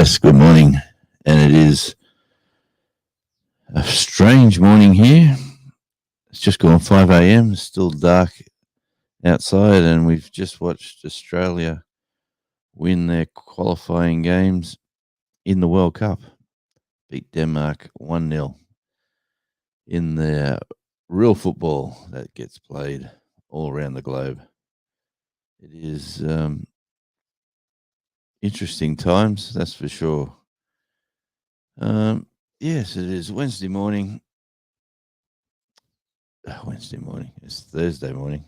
Yes, good morning. And it is a strange morning here. It's just gone 5 a.m. It's still dark outside, and we've just watched Australia win their qualifying games in the World Cup, beat Denmark 1-0 in the real football that gets played all around the globe. It is interesting times, that's for sure. Yes, it is Wednesday morning. Wednesday morning. It's Thursday morning,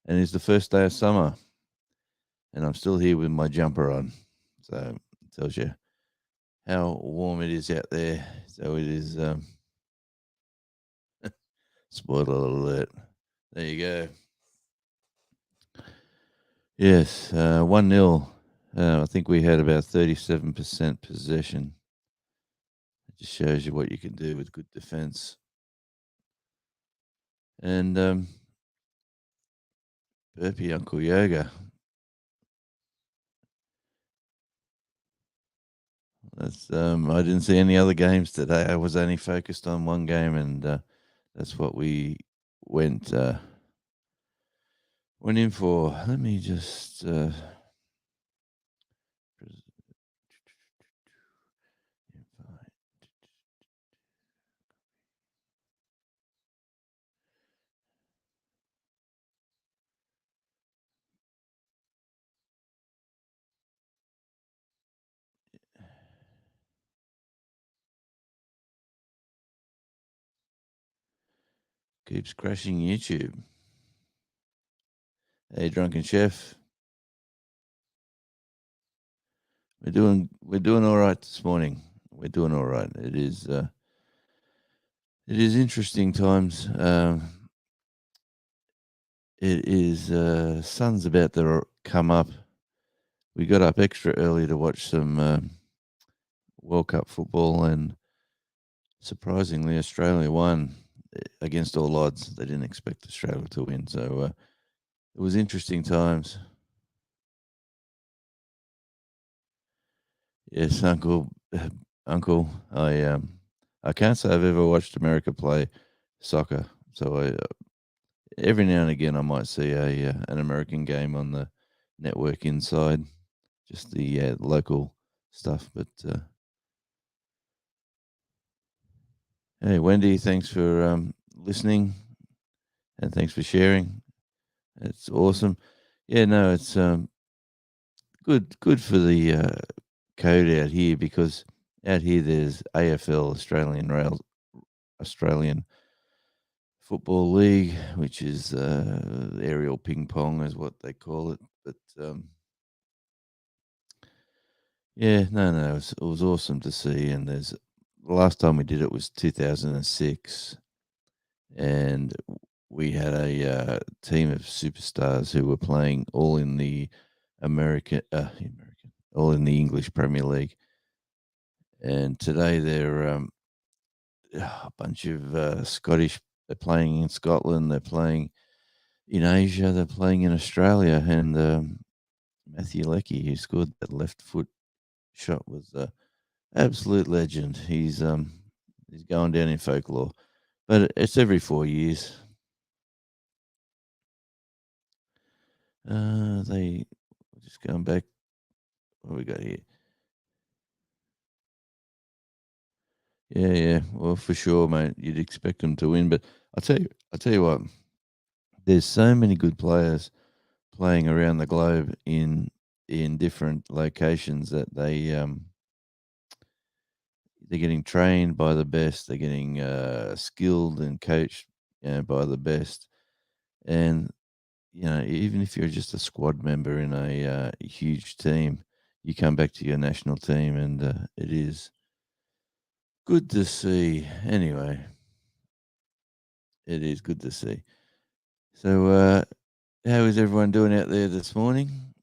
and it's the first day of summer, and I'm still here with my jumper on. So it tells you how warm it is out there. So it is. Spoiler alert. There you go. Yes, 1-0. I think we had about 37% possession. It just shows you what you can do with good defense. And Burpee Uncle Yoga. That's I didn't see any other games today. I was only focused on one game, and that's what we went in for. Let me just keeps crashing YouTube. Hey, Drunken Chef. We're doing all right this morning. We're doing all right. It is interesting times. It is sun's about to come up. We got up extra early to watch some World Cup football, and surprisingly, Australia won against all odds. They didn't expect Australia to win, so it was interesting times. Yes, Uncle. I can't say I've ever watched America play soccer, so every now and again I might see an American game on the network inside, just the local stuff. But hey, Wendy, thanks for listening, and thanks for sharing. It's awesome. Yeah, no, it's good for the code out here, because out here there's AFL, Australian Football League, which is aerial ping pong is what they call it. But yeah, no, it was awesome to see. And the last time we did it was 2006, and we had a team of superstars who were playing all in the all in the English Premier League. And today they're a bunch of Scottish. They're playing in Scotland. They're playing in Asia. They're playing in Australia. And Matthew Leckie, who scored that left foot shot, was an absolute legend. He's going down in folklore, but it's every 4 years. They just going back. What we got here? Yeah. Well, for sure, mate. You'd expect them to win, but I'll tell you what. There's so many good players playing around the globe in different locations that they're getting trained by the best. They're getting skilled and coached, by the best. And even if you're just a squad member in a huge team, you come back to your national team, and it is good to see. Anyway, it is good to see. So, how is everyone doing out there this morning,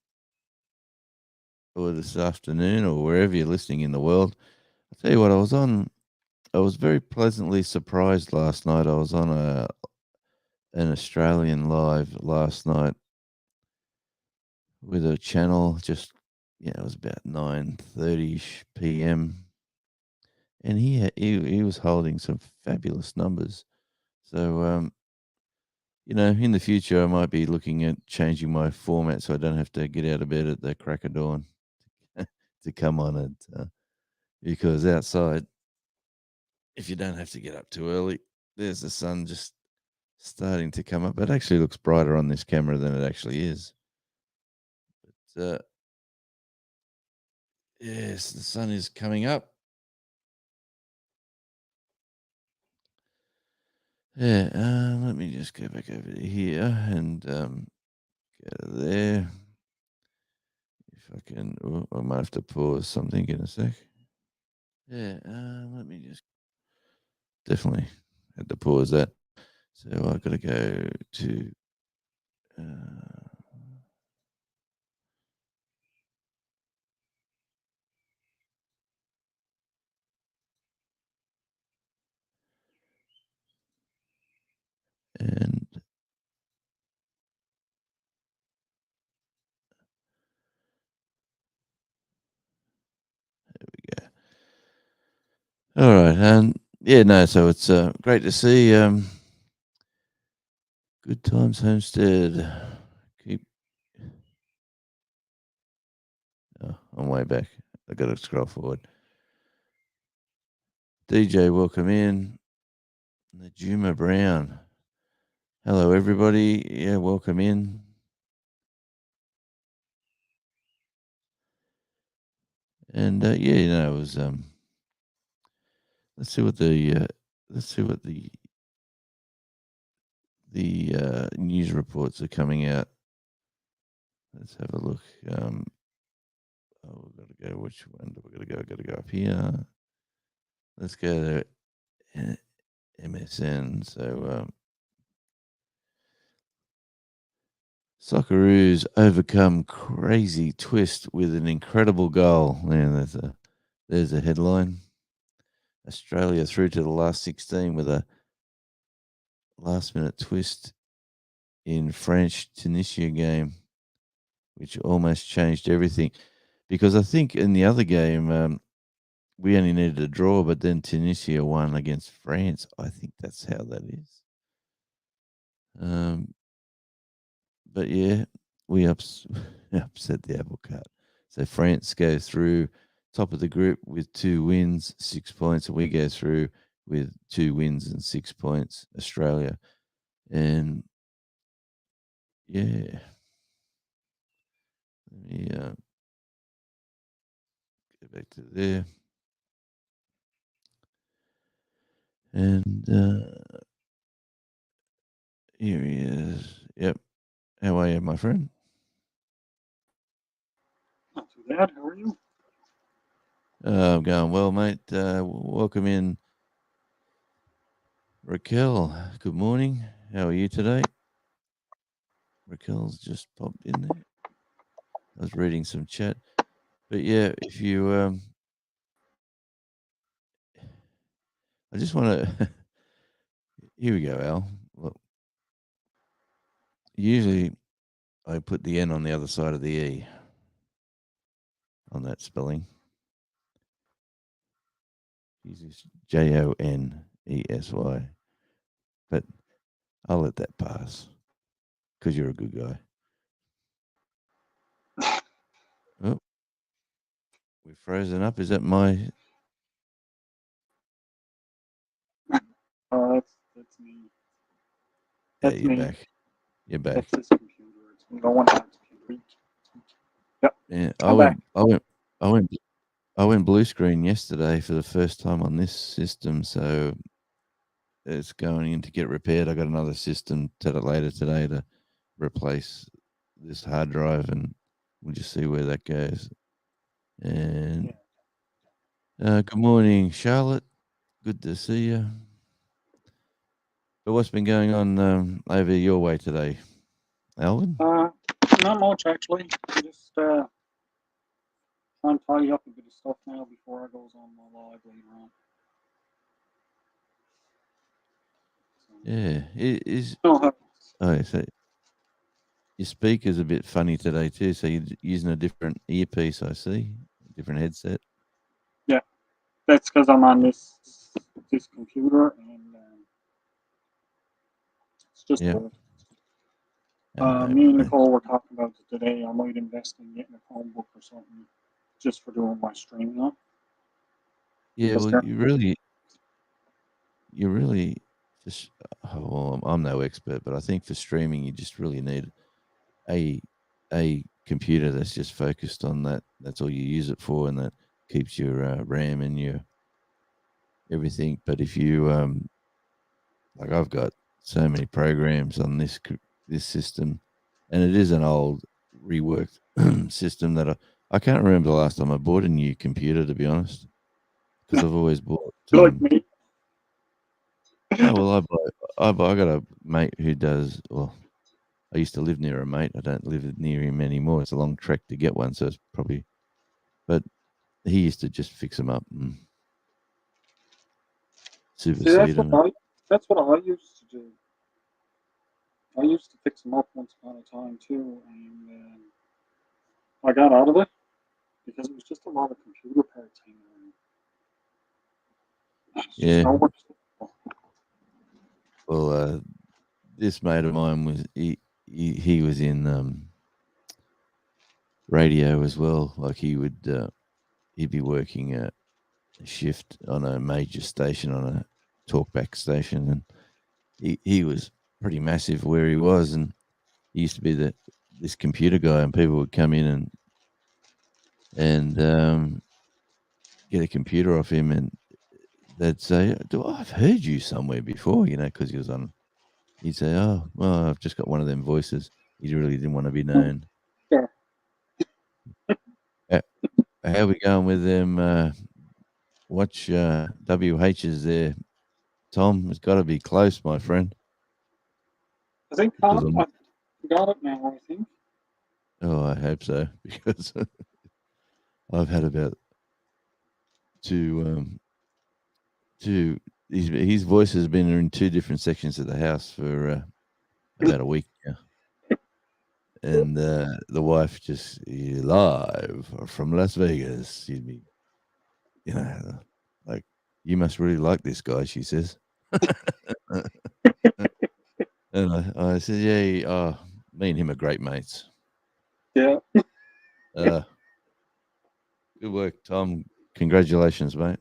or this afternoon, or wherever you're listening in the world? I'll tell you what, I was very pleasantly surprised last night. I was on an Australian live last night with a channel, just it was about 9:30 p.m. and he was holding some fabulous numbers. So in the future I might be looking at changing my format so I don't have to get out of bed at the crack of dawn to come on it, because outside, if you don't have to get up too early, there's the sun just starting to come up. It actually looks brighter on this camera than it actually is. But yes, the sun is coming up. Yeah, let me just go back over to here and go to there. If I can, I might have to pause something in a sec. Yeah, let me just definitely had to pause that. So I've got to go to. And there we go. All right, and yeah, no, so it's great to see. Good times, Homestead. Keep. Oh, I'm way back. I got to scroll forward. DJ, welcome in. Najuma Brown. Hello, everybody. Yeah, welcome in. And yeah, it was. Let's see what the news reports are coming out. Let's have a look. We've got to go. Which one do we got to go? Got to go up here. Let's go to MSN. So Socceroos overcome crazy twist with an incredible goal. Man, there's a headline. Australia through to the last 16 with a last-minute twist in French Tunisia game, which almost changed everything. Because I think in the other game, we only needed a draw, but then Tunisia won against France. I think that's how that is. But yeah, we upset the apple cart. So France goes through top of the group with 2 wins, 6 points, and we go through with 2 wins and 6 points, Australia. And yeah, let me go back to there. And here he is. Yep. How are you, my friend? Not too bad. How are you? I'm going well, mate. Welcome in, Raquel. Good morning. How are you today? Raquel's just popped in there. I was reading some chat. But yeah, if you, I just want to, here we go, Al. Look, usually I put the N on the other side of the E on that spelling. Usually Jonesy. But I'll let that pass because you're a good guy. Oh, we're frozen up. Is that my? That's me. Yeah, That's you're me. back. You're back. That's this computer. It's no one has computer. Yep. Yeah, I'm back. I went, I went blue screen yesterday for the first time on this system, so it's going in to get repaired. I got another system later today to replace this hard drive, and we'll just see where that goes. And good morning, Charlotte. Good to see you. But what's been going on over your way today, Alvin? Not much actually. Just trying to tidy up a bit of stuff now before I goes on my live later on. Yeah, it is. Still have, Oh, so Your speaker's a bit funny today too, so you're using a different earpiece, I see. Different headset. That's because I'm on this computer, and it's just Yeah. old. No, Me and no. Nicole were talking about it today. I might invest in getting a Chromebook or something just for doing my streaming on. Yeah, Because well, they're- you really, just, well, I'm no expert, but I think for streaming, you just really need a computer that's just focused on that. That's all you use it for, and that keeps your RAM and your everything. But if you like, I've got so many programs on this system, and it is an old reworked system that I can't remember the last time I bought a new computer, to be honest, because I've always bought. like me. Oh well, I got a mate who does. Well, I used to live near a mate. I don't live near him anymore. It's a long trek to get one, so it's probably. But he used to just fix them up and See, supersede them. that's what I used to do. I used to fix them up once upon a time too, and I got out of it because it was just a lot of computer parts hanging around. It's just Yeah. nowhere to- Well, this mate of mine was he was in radio as well. Like he'd be working a shift on a major station, on a talkback station, and he was pretty massive where he was, and he used to be this computer guy, and people would come in and get a computer off him, and they'd say, I've heard you somewhere before, because he was on. He'd say, "Oh, well, I've just got one of them voices." He really didn't want to be known. Yeah. How we going with them? Watch WH's there. Tom, it's got to be close, my friend. I think Because I got it now. I think. I hope so, because I've had about two. His voice has been in two different sections of the house for about a week now, and the wife just live from Las Vegas. She'd be, like, you must really like this guy, she says. And I said, yeah, me and him are great mates. Yeah. Good work, Tom. Congratulations, mate.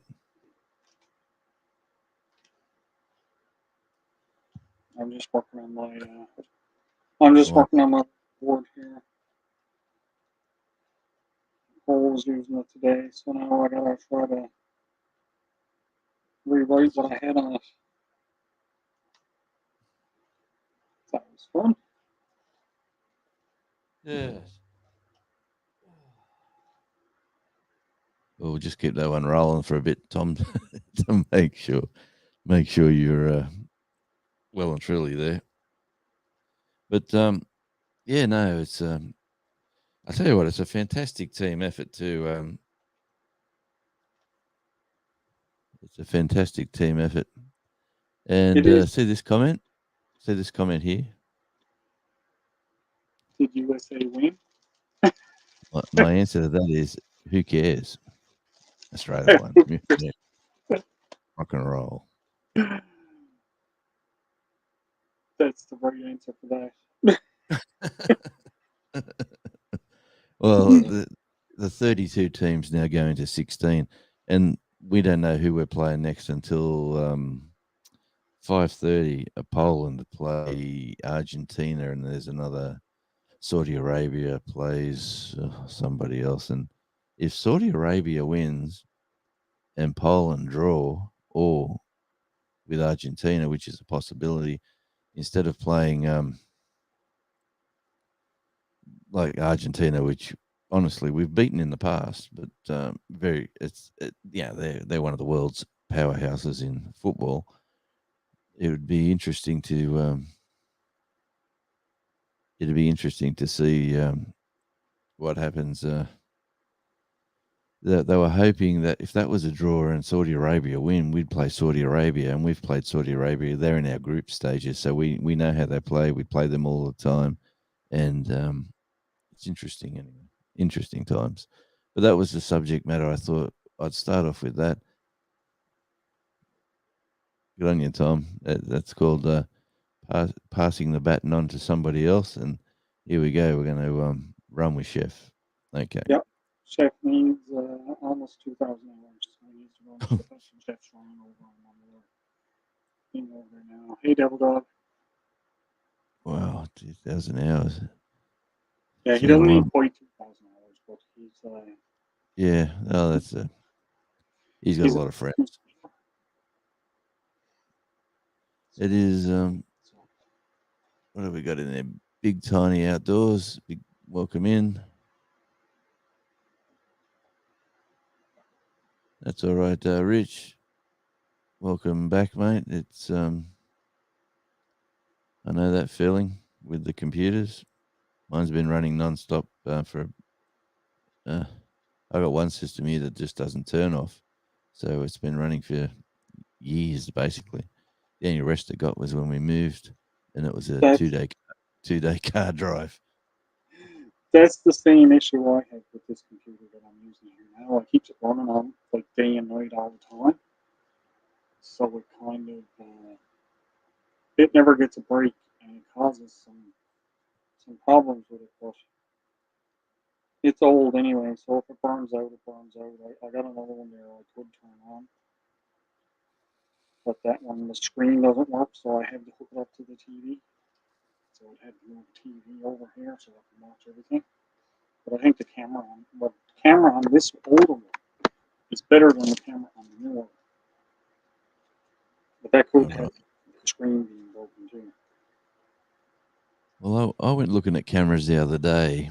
I'm just working on my. I'm just working on my board here. Cole was using it today, so now I gotta try to rewrite what I had on it. That was fun. Yes. We'll just keep that one rolling for a bit, Tom, to make sure you're well and truly there. But yeah, no, it's I tell you what, it's a fantastic team effort too. It's a fantastic team effort. And It is. see this comment? See this comment here? Did USA win? My answer to that is, who cares? Australia won. Yeah. Rock and roll. That's the right answer for that. Well, the 32 teams now going to 16, and we don't know who we're playing next until 5:30. Poland play Argentina, and there's another. Saudi Arabia plays somebody else, and if Saudi Arabia wins and Poland draw, or with Argentina, which is a possibility, instead of playing like Argentina, which honestly we've beaten in the past, but they're one of the world's powerhouses in football. It would be interesting to see what happens. They were hoping that if that was a draw and Saudi Arabia win, we'd play Saudi Arabia, and we've played Saudi Arabia. They're in our group stages, so we know how they play. We play them all the time, and it's interesting anyway. Interesting times. But that was the subject matter. I thought I'd start off with that. Good on you, Tom. That's called passing the baton on to somebody else. And here we go. We're going to run with Chef. Okay. Yep. Chef needs almost 2,000 hours. So he needs to run with us, and Chef's running over on one more thing over now. Hey, Devil Dog. Wow, 2,000 hours. Yeah, he Gee, doesn't well, need quite 2,000 hours, but he's yeah. Oh, that's he's got a he's lot of friends. It is. What have we got in there? Big tiny outdoors. Big welcome in. That's all right, Rich. Welcome back, mate. It's I know that feeling with the computers. Mine's been running non-stop for. I got one system here that just doesn't turn off, so it's been running for years basically. The only rest it got was when we moved, and it was a that's 2 day car drive. that's the same issue I have with this computer that I'm using here now. It keeps it running on like day and night all the time, so it kind of it never gets a break, and it causes some problems with it. But it's old anyway, so if it burns out, it burns out. I got another one there I could turn on, but that one the screen doesn't work, so I have to hook it up to the TV. So it had to move the TV over here so I can watch everything. But I think the camera on this older one is better than the camera on the newer one. But that All could right. have the screen being broken too. Well, I went looking at cameras the other day.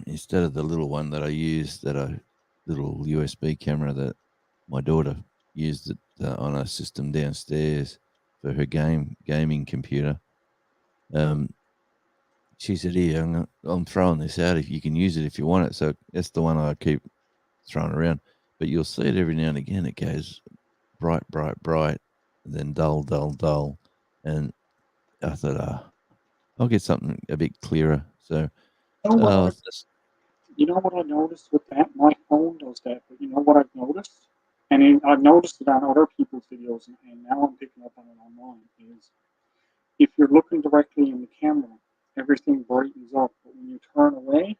Instead of the little one that I used, little USB camera that my daughter used it on a system downstairs for her gaming computer. She said, "Here, I'm throwing this out. If you can use it if you want it." So that's the one I keep throwing around. But you'll see it every now and again. It goes bright, bright, bright, and then dull, dull, dull. And I thought, I'll get something a bit clearer. So, You know what oh, I you know what I noticed with that? My phone does that, but you know what I've noticed? And I've noticed it on other people's videos, and now I'm picking up on it online, is if you're looking directly in the camera, everything brightens up. But when you turn away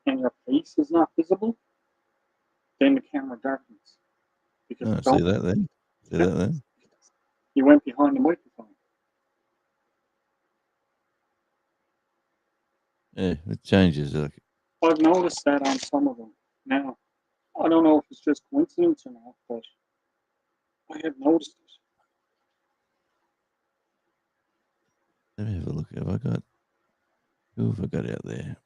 and your face is not visible, then the camera darkens because oh, see that then? See yep, that then? you went behind the microphone. Yeah, it changes. Like, I've noticed that on some of them. Now, I don't know if it's just coincidence or not, but I have noticed it. let me have a look. Who have I got out there?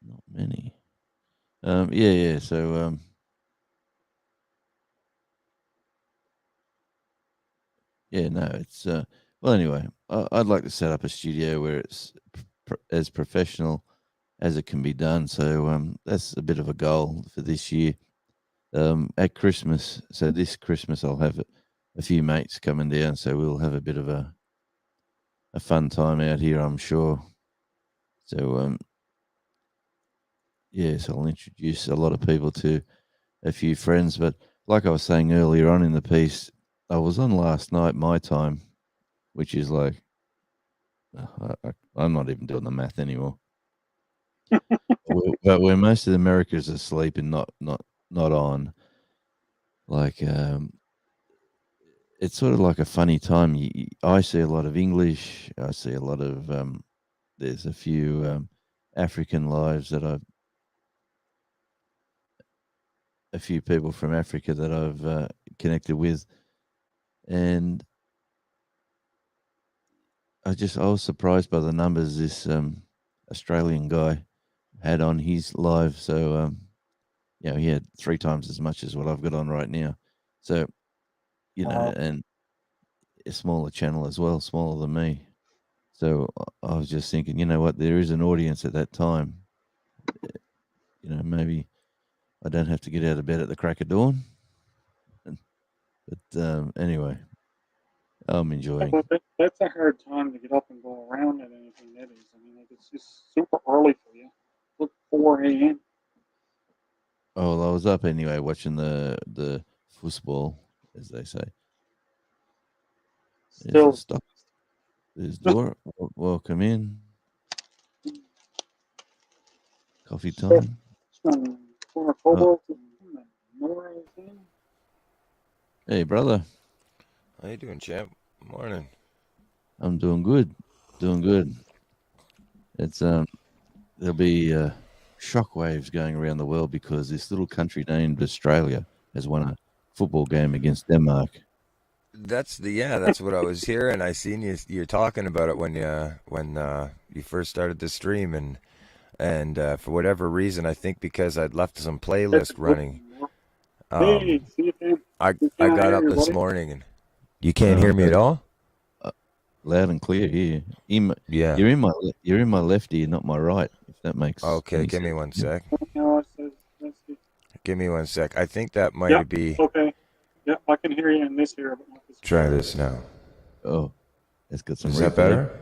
Not many. Yeah. So, yeah, no, it's well. Anyway, I'd like to set up a studio where it's as professional as it can be done. So, that's a bit of a goal for this year. At Christmas, so this Christmas, I'll have a few mates coming down, so we'll have a bit of a fun time out here, I'm sure. So, yes, I'll introduce a lot of people to a few friends. But like I was saying earlier on in the piece, I was on last night, my time, which is like, I'm not even doing the math anymore. But where most of America is asleep and not on, like, it's sort of like a funny time. I see a lot of English. I see a lot of there's a few African lives that a few people from Africa that I've connected with, and I was surprised by the numbers this Australian guy had on his live. So he had 3 times as much as what I've got on right now. So and a smaller channel as well, smaller than me. So I was just thinking, you know what, there is an audience at that time. Maybe I don't have to get out of bed at the crack of dawn. But anyway, I'm enjoying. But that's a hard time to get up and go around at anything that is. I mean, like, it's just super early for you. Look, 4 a.m. Oh, well, I was up anyway watching the football, as they say. There's Still, the stop. There's Dora. Welcome in. Coffee still time. Former Cobalt and Nora is in. Hey, brother. How you doing, champ? Morning. I'm doing good. Doing good. It's there'll be shockwaves going around the world because this little country named Australia has won a football game against Denmark. That's what I was hearing. I seen you're talking about it when you first started the stream, and for whatever reason, I think because I'd left some playlist running. Hey, see you, Tim. I got up this morning and you can't hear me at all. Loud and clear here. Yeah. You're in my left ear, not my right. If that makes Okay, any give me sense. one sec. No, it says, let's see. Give me one sec. I think that might Yeah, be. okay. Yeah, I can hear you in this ear, but not this. Try this now. Oh, it's got some. Is that reverb. better?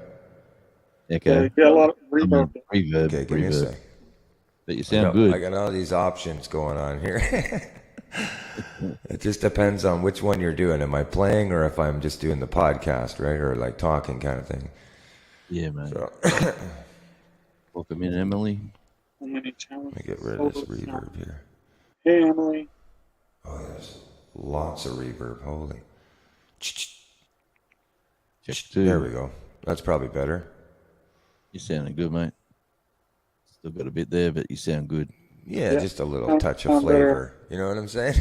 Echo. You got a lot of I mean, reverb. reverb. Okay, give me a reverb. sec. But you I sound got- good. I got all these options going on here. It just depends on which one you're doing. Am I playing or if I'm just doing the podcast, right? Or like talking kind of thing. Yeah, man. So Welcome in, Emily. How many challenges? let me get rid of this reverb here. Hey, Emily. Oh, there's lots of reverb. Holy. Check two. There we go. That's probably better. You sounding good, mate. Still got a bit there, but you sound good. Yeah, Yeah. just a little touch of Sound better. flavor. You know what I'm saying?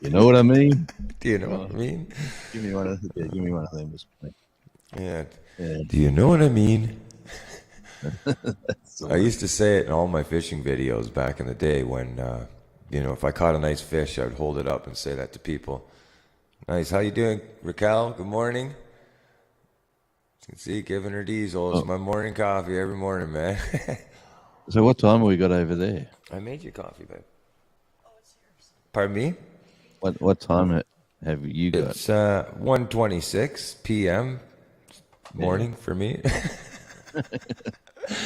You know what I mean? Do you know what I mean? Give me one of them. Just, Yeah. yeah. Do you know what I mean? So, I used to say it in all my fishing videos back in the day when, if I caught a nice fish, I'd hold it up and say that to people. Nice. How you doing, Raquel? Good morning. You can see, giving her diesel. It's my morning coffee every morning, man. so what time have we got over there? I made you coffee, babe. Oh, it's yours. Pardon me? What time have you got? It's 1:26 p.m. morning for me.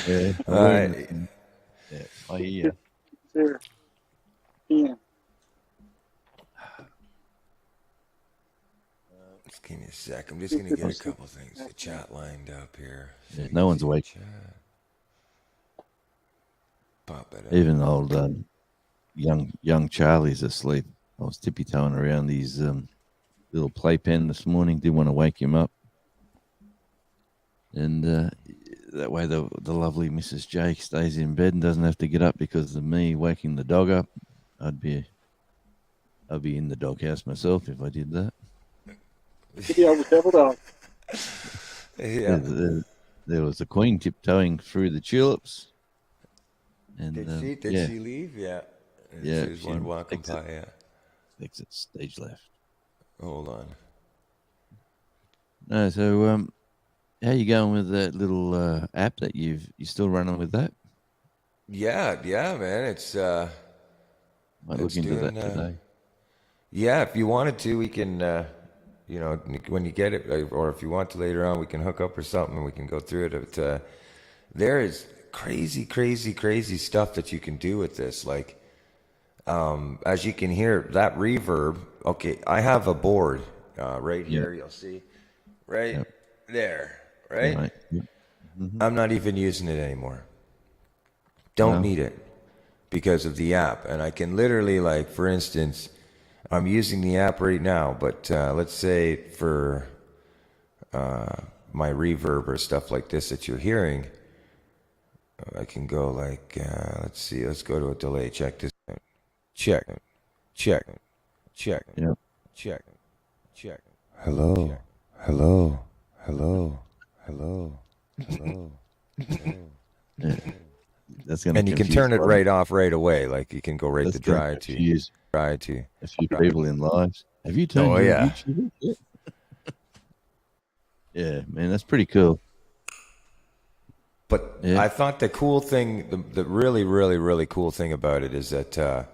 Yeah. Yeah. I hear you. There. Yeah. Just give me a sec. I'm just going to get a couple things to chat lined up here. Yeah, no one's awake. Chat. Pop it up. Even old young Charlie's asleep. I was tippy toeing around his little playpen this morning. Didn't want to wake him up, and that way the lovely Mrs. Jake stays in bed and doesn't have to get up because of me waking the dog up. I'd be in the doghouse myself if I did that. Yeah, with devil dog. Yeah. There was the Queen tiptoeing through the tulips. And Did yeah, she leave? Yeah. Yeah, She was she one walking exit- by, yeah. exit stage left. Hold on. No, so how you going with that little app that you still running with that? Yeah, man. It's Might look It's into that doing, today. yeah, if you wanted to, we can when you get it, or if you want to later on, we can hook up or something and we can go through it. But there is crazy stuff that you can do with this. Like, as you can hear, that reverb. Okay, I have a board right here. You'll see, right there, right? Right. Yep. I'm not even using it anymore. Don't No. need it because of the app. And I can literally, like, for instance, I'm using the app right now, but let's say for my reverb or stuff like this that you're hearing, I can go like, let's see, let's go to a delay. Check this out. Check. Yep. Check. Hello. Yeah. That's gonna And you can confuse turn it a lot. right off right away. Like you can go right That's to gonna dry to confuse dry to. a few people in lives. Have you turned Oh, your yeah. YouTube yet? Yeah, man, that's pretty cool. But Yeah. I thought the cool thing, the really cool thing about it is that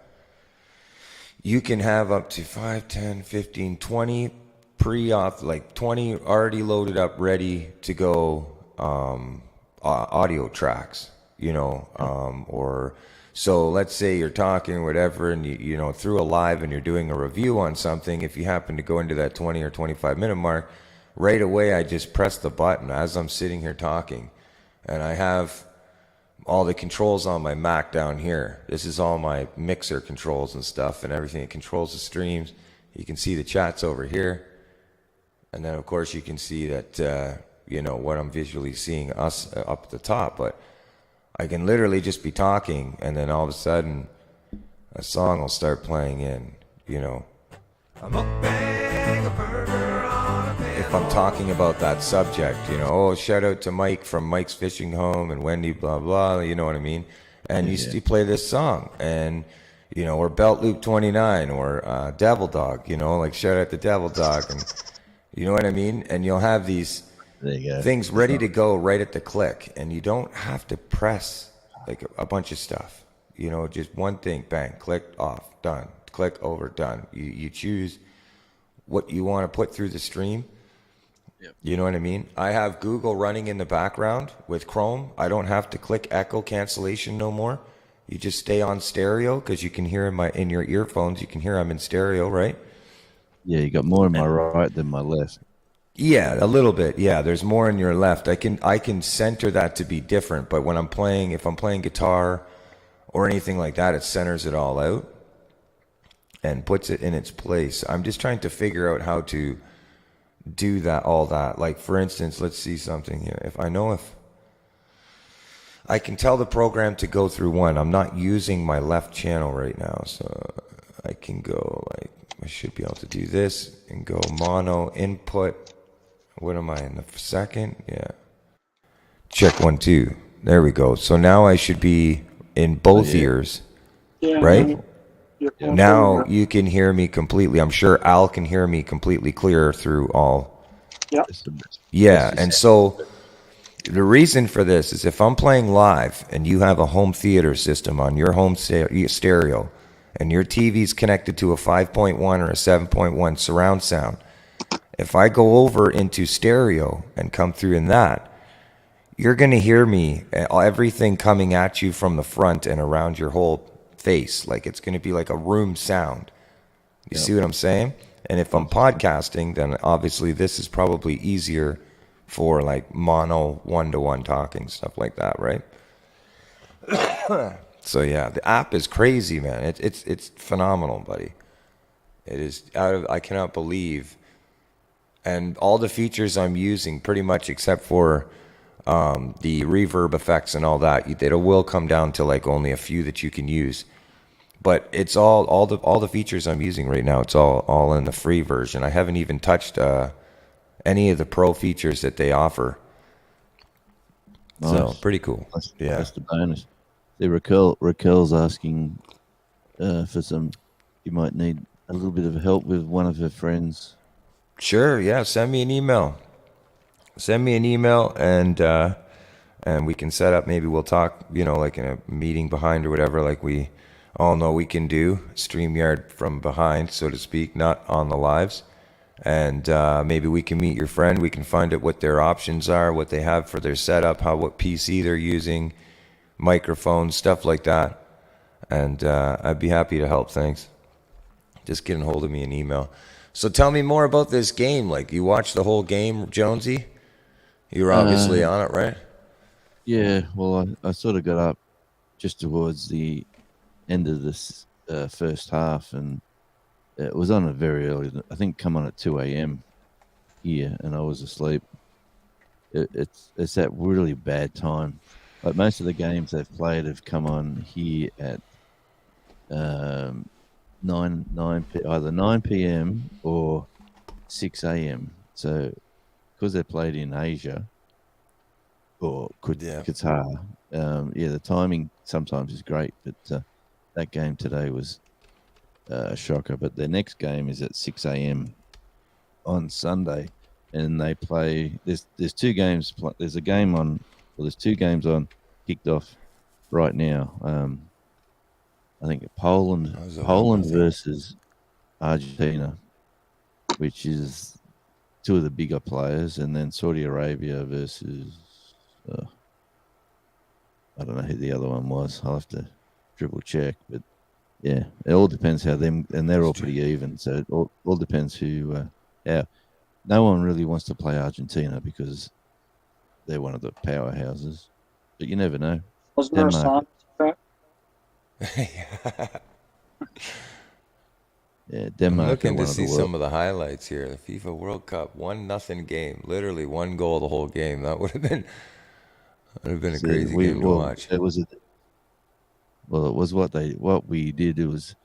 you can have up to 5, 10, 15, 20% pre-auth, like 20 already loaded up, ready to go audio tracks, or so let's say you're talking or whatever, and you know, through a live and you're doing a review on something. If you happen to go into that 20 or 25 minute mark, right away I just press the button as I'm sitting here talking, and I have all the controls on my Mac down here. This is all my mixer controls and stuff and everything. It controls the streams. You can see the chats over here. And then, of course, you can see that, what I'm visually seeing us up at the top. But I can literally just be talking, and then all of a sudden, a song will start playing in, I'm a burger on a if I'm talking about that subject, shout out to Mike from Mike's Fishing Home and Wendy, blah, blah, you know what I mean? And you play this song, and, or Belt Loop 29, or Devil Dog, like shout out to Devil Dog, and you know what I mean? And you'll have these things ready to go right at the click, and you don't have to press like a bunch of stuff, just one thing, bang, click off, done, click over, done. You choose what you want to put through the stream. Yep. You know what I mean? I have Google running in the background with Chrome. I don't have to click echo cancellation no more. You just stay on stereo because you can hear in your earphones. You can hear I'm in stereo, right? Yeah, you got more in my right than my left. Yeah, a little bit. Yeah, there's more in your left. I can center that to be different, but when if I'm playing guitar or anything like that, it centers it all out and puts it in its place. I'm just trying to figure out how to do all that. Like, for instance, let's see something here. If I can tell the program to go through one. I'm not using my left channel right now, so I can go I should be able to do this and go mono input. What am I in the second? Yeah. Check 1, 2. There we go. So now I should be in both ears, right? Now you can hear me completely. I'm sure Al can hear me completely clear through all. Yeah. Yeah, and so the reason for this is if I'm playing live and you have a home theater system on your home stereo and your TV's connected to a 5.1 or a 7.1 surround sound, if I go over into stereo and come through in that, you're going to hear me, everything coming at you from the front and around your whole face. Like it's going to be like a room sound. You see what I'm saying? And if I'm podcasting, then obviously this is probably easier for like mono one-to-one talking, stuff like that, right? So yeah, the app is crazy, man. It's phenomenal, buddy. It is I cannot believe. And all the features I'm using, pretty much except for the reverb effects and all that, it will come down to like only a few that you can use. But it's all the features I'm using right now. It's all in the free version. I haven't even touched any of the pro features that they offer. Nice. So pretty cool. That's the bonus. See, Raquel's asking for some. You might need a little bit of help with one of her friends. Sure. Yeah. Send me an email. And we can set up. Maybe we'll talk. Like in a meeting behind or whatever. Like we all know we can do StreamYard from behind, so to speak, not on the lives. And maybe we can meet your friend. We can find out what their options are, what they have for their setup, what PC they're using, microphones, stuff like that. And I'd be happy to help. Thanks. Just get a hold of me an email. So tell me more about this game. Like, you watched the whole game, Jonesy? You were obviously on it, right? Yeah. Well, I sort of got up just towards the end of this first half, and it was on a very early. I think come on at 2 a.m. here, and I was asleep. It's that really bad time. Like most of the games they've played have come on here at 9 either 9 p.m. or 6 a.m. So because they're played in Asia or Qatar, the timing sometimes is great, but that game today was a shocker. But their next game is at 6 a.m. on Sunday, and they play. There's two games. There's a game on. Well, there's two games on kicked off right now. I think Poland versus Argentina, which is two of the bigger players, and then Saudi Arabia versus I don't know who the other one was. I'll have to triple check, but yeah, it all depends how them, and they're all pretty even. So it all depends who. How no one really wants to play Argentina because they're one of the powerhouses, but you never know. Wasn't there a Denmark. song for that? Yeah, I'm Denmark. looking to are one of see the some of the highlights here. The FIFA World Cup, 1-0 game, literally one goal the whole game. That would have been a crazy game to watch. It was it was what we did. It was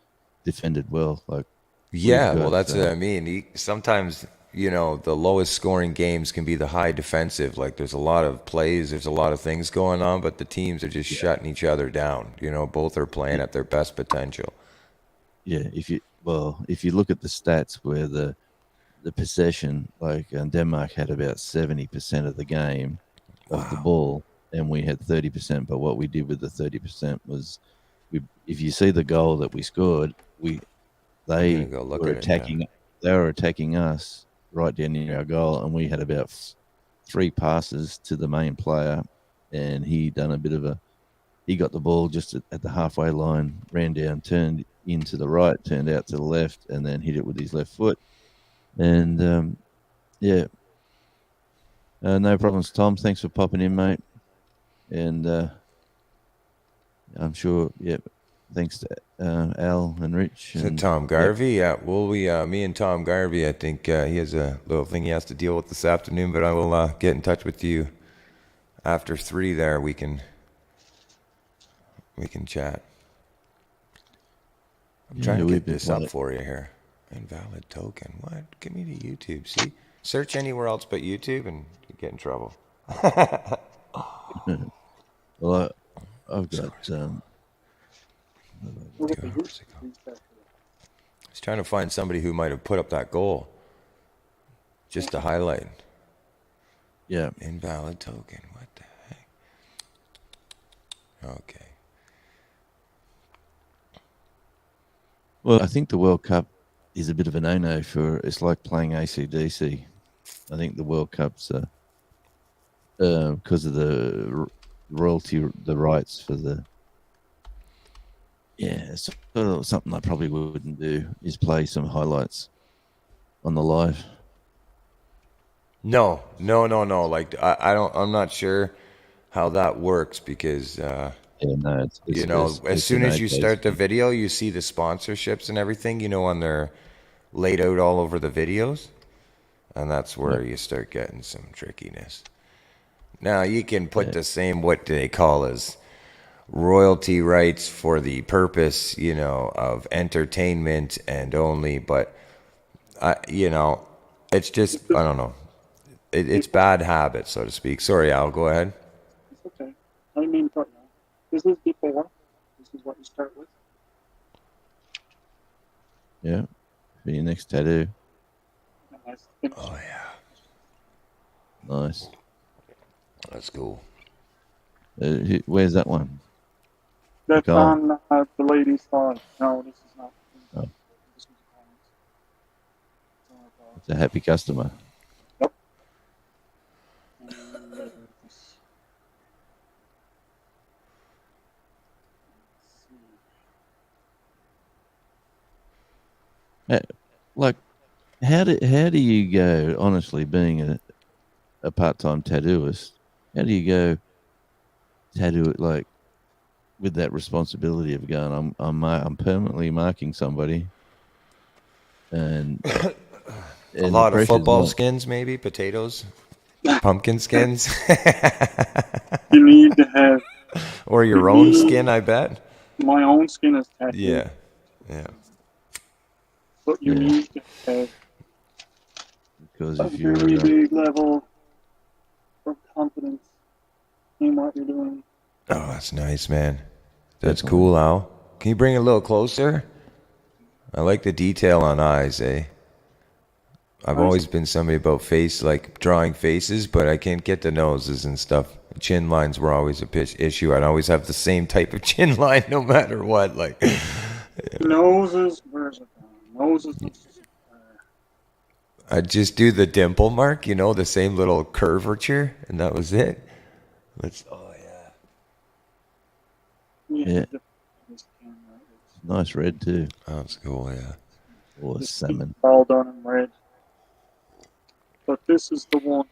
defended well. Like Yeah, we've well, got, that's what I mean. Sometimes, the lowest scoring games can be the high defensive. Like there's a lot of plays, there's a lot of things going on, but the teams are just shutting each other down. Both are playing at their best potential. yeah. If you look at the stats where the possession, like Denmark had about 70% of the game of the ball, and we had 30%. But what we did with the 30% was, if you see the goal that we scored, they go look were at it now. attacking. They were attacking us right down near our goal, and we had about 3 passes to the main player, and he done a bit of a. He got the ball just at the halfway line, ran down, turned in to the right, turned out to the left, and then hit it with his left foot. And yeah, no problems, Tom. Thanks for popping in, mate. And I'm sure, yeah. Thanks to Al and Rich. So And, Tom Garvey, yeah. Well, me and Tom Garvey, I think he has a little thing he has to deal with this afternoon, but I will get in touch with you after 3 there. We can chat. I'm trying to get this up for you here. Invalid token. What? Give me to YouTube. See? Search anywhere else but YouTube and you get in trouble. Well, I've got. Look at the 2 youth hours ago. reset. I was trying to find somebody who might have put up that goal. Just to highlight. Yeah. Invalid token. What the heck? Okay. Well, I think the World Cup is a bit of a no-no for. It's like playing AC/DC. I think the World Cup's because of the royalty, the rights for the. Yeah, it's sort of something I probably wouldn't do is play some highlights on the live. No. Like I'm not sure how that works because Yeah, no, as soon as you start the video, you see the sponsorships and everything, on there laid out all over the videos, and that's where you start getting some trickiness. Now you can put the same what do they call as royalty rights for the purpose, of entertainment and only, but it's just I don't know. It's bad habit, so to speak. Sorry, Al, go ahead. It's okay. I didn't mean to cut you off. This is before. This is what you start with. Yeah, for your next tattoo. And I finish. Oh yeah, Nice. that's cool. Where's that one? That's Go on. on the lady's thigh. No, this is not. Oh. This is on our It's a happy customer. Yep. Like, how do you go? Honestly, being a part-time tattooist, how do you go tattoo it like with that responsibility of going? I'm permanently marking somebody, and A lot of football skins, maybe potatoes, pumpkin skins, You need to have or your own skin. I bet. my own skin is tattooed. Yeah. But you need to have because a if you're very big level of confidence in what you're doing. Oh, that's nice, man. That's cool, Al. Can you bring it a little closer? I like the detail on eyes, eh? I've always been somebody about face, like drawing faces, but I can't get the noses and stuff. Chin lines were always a issue. I'd always have the same type of chin line no matter what. Like Noses, where's it gone? Noses. I'd just do the dimple mark, you know, the same little curvature, and that was it. Oh yeah. We have Yeah. to different this camera. It's Nice red too, That's cool, yeah. or this salmon. all done in red. But this is the one.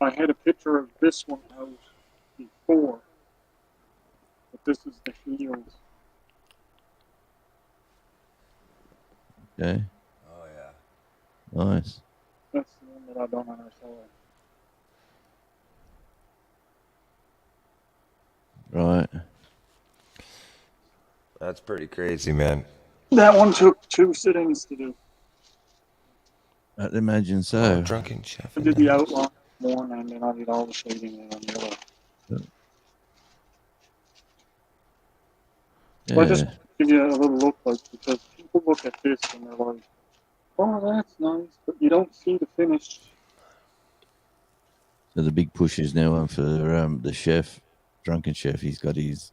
I had a picture of this one out before, but this is the healed. Okay, Oh yeah. nice. That's the one that I done on our side. Right. That's pretty crazy, man. That one took 2 sittings to do. I'd imagine Oh, so. drunken chef. I in did the the house. outline one, and then I did all the shading on the other. So I just Yeah. give you a little look, like, because people look at this and they're like, "Oh, that's nice," but you don't see the finish. So the big push is now on for the chef, drunken chef. He's got his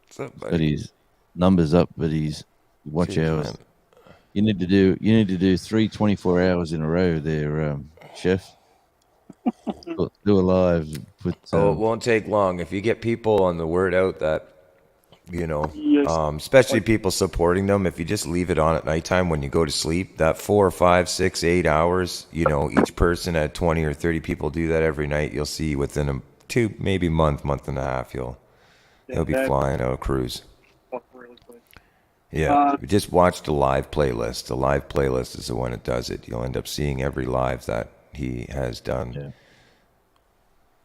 What's up, got buddy? his numbers up, but he's watch Cheers, hours. man. You need to do 3 hours in a row there, chef. Do a live. Put Oh, it won't take long if you get people on the word out that, you know, Yes, especially people supporting them. If you just leave it on at nighttime when you go to sleep, that 4 or 5, 6, 8 hours, you know, each person at 20 or 30 people do that every night. You'll see within a two, maybe month and a half, you'll be that flying out a cruise. up really quick. Yeah, just watch the live playlist. The live playlist is the one that does it. You'll end up seeing every live that he has done. Yeah.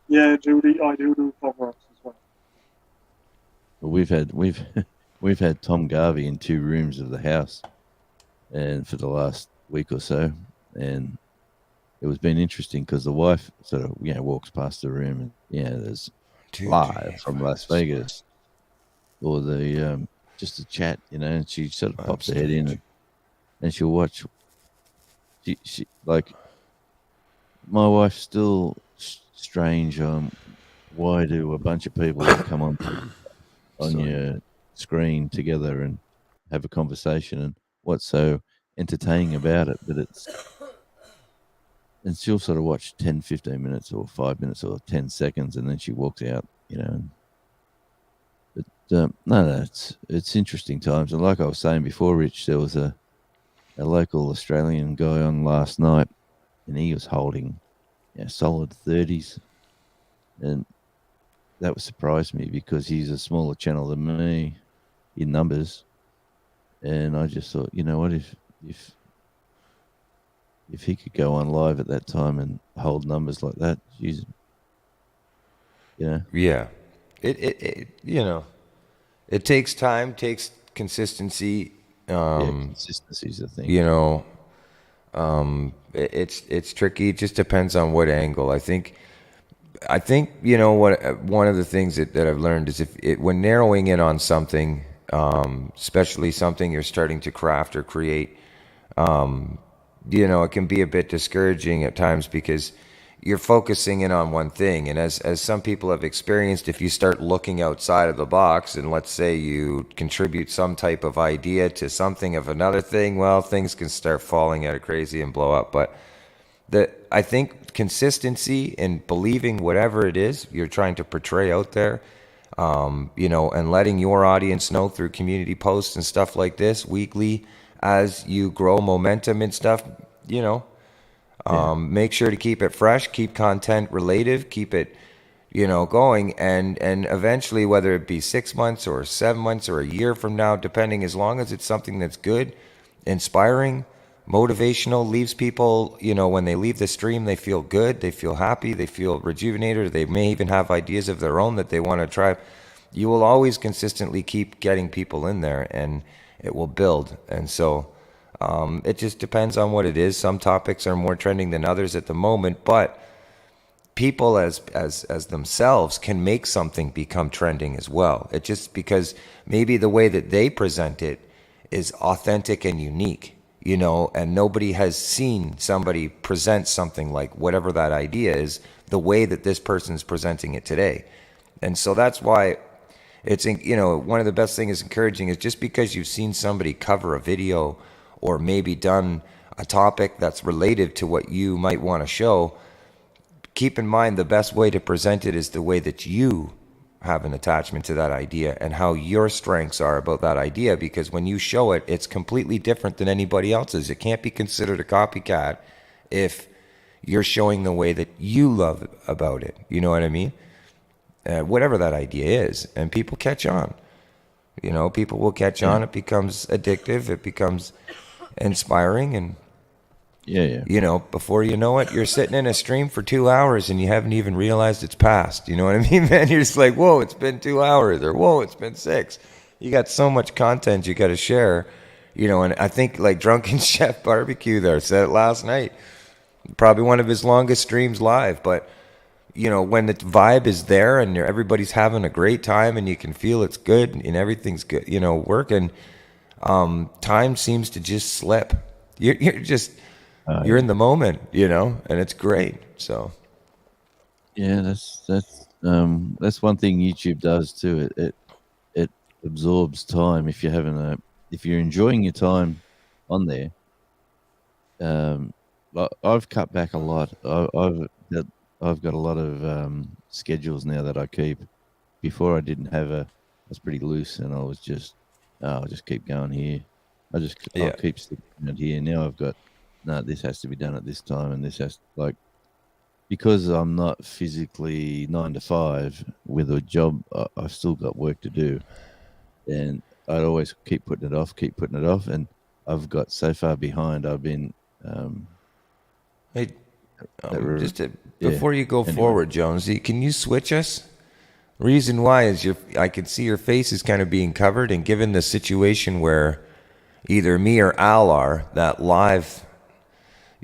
Yeah, Judy, I do cover ups as well. But we've had Tom Garvey in 2 rooms of the house, and for the last week or so, and it was been interesting because the wife sort of walks past the room and there's Two, live three, from five, Las Vegas, or the just a chat, and she sort of pops her head in and she'll watch. She like my wife's still strange. Why do a bunch of people come on your screen together and have a conversation, and what's so entertaining about it? But and she'll sort of watch 10, 15 minutes or 5 minutes or 10 seconds, and then she walks out, But no, it's interesting times. And like I was saying before, Rich, there was a local Australian guy on last night, and he was holding solid 30s. And that would surprise me because he's a smaller channel than me in numbers. And I just thought, you know what, if he could go on live at that time and hold numbers like that, geez, Yeah, it it takes time, takes consistency. Consistency's the thing. You know, it's tricky. It just depends on what angle. I think you know what one of the things that I've learned is when narrowing in on something, especially something you're starting to craft or create, you know, it can be a bit discouraging at times because you're focusing in on one thing. And as some people have experienced, if you start looking outside of the box and let's say you contribute some type of idea to something of another thing, well, things can start falling out of crazy and blow up. But I think consistency in believing whatever it is you're trying to portray out there, you know, and letting your audience know through community posts and stuff like this weekly as you grow momentum and stuff, you know, make sure to keep it fresh, keep content relative, keep it, you know, going. And eventually, whether it be 6 months or 7 months or a year from now, depending, as long as it's something that's good, inspiring, motivational, leaves people, you know, when they leave the stream, they feel good, they feel happy, they feel rejuvenated, they may even have ideas of their own that they want to try. You will always consistently keep getting people in there and it will build. And so it just depends on what it is. Some topics are more trending than others at the moment, but people as themselves can make something become trending as well. It just because maybe the way that they present it is authentic and unique, you know, and nobody has seen somebody present something like whatever that idea is the way that this person's presenting it today. And so that's why it's, you know, one of the best things is encouraging is just because you've seen somebody cover a video or maybe done a topic that's related to what you might want to show, keep in mind the best way to present it is the way that you have an attachment to that idea and how your strengths are about that idea, because when you show it, it's completely different than anybody else's. It can't be considered a copycat if you're showing the way that you love about it. You know what I mean? Whatever that idea is, and people catch on. You know, people will catch on. It becomes addictive. It becomes inspiring, and Yeah. you know, before you know it, you're sitting in a stream for 2 hours and you haven't even realized it's passed. You know what I mean, man? You're just like, whoa, it's been 2 hours, or whoa, it's been 6. You got so much content you got to share, you know. And I think like Drunken Chef Barbecue there said it last night, probably one of his longest streams live. But you know, when the vibe is there and everybody's having a great time and you can feel it's good and everything's good, you know, working, time seems to just slip. You're just you're in the moment, you know, and it's great. So Yeah, that's one thing YouTube does too. It absorbs time. If you're enjoying your time on there, I've cut back a lot. I've got a lot of schedules now that I keep. Before I didn't have I was pretty loose, and I was just, I'll just keep going here. I'll Yeah. keep sticking it here. Now I've got, no, this has to be done at this time, and this has, like, because I'm not physically 9 to 5 with a job, I've still got work to do, and I'd always keep putting it off, and I've got so far behind. I've been, hey, were- just to, yeah. before you go Anyway. forward, Jonesy, can you switch us? Reason why is I can see your face is kind of being covered, and given the situation where either me or Al are, that live,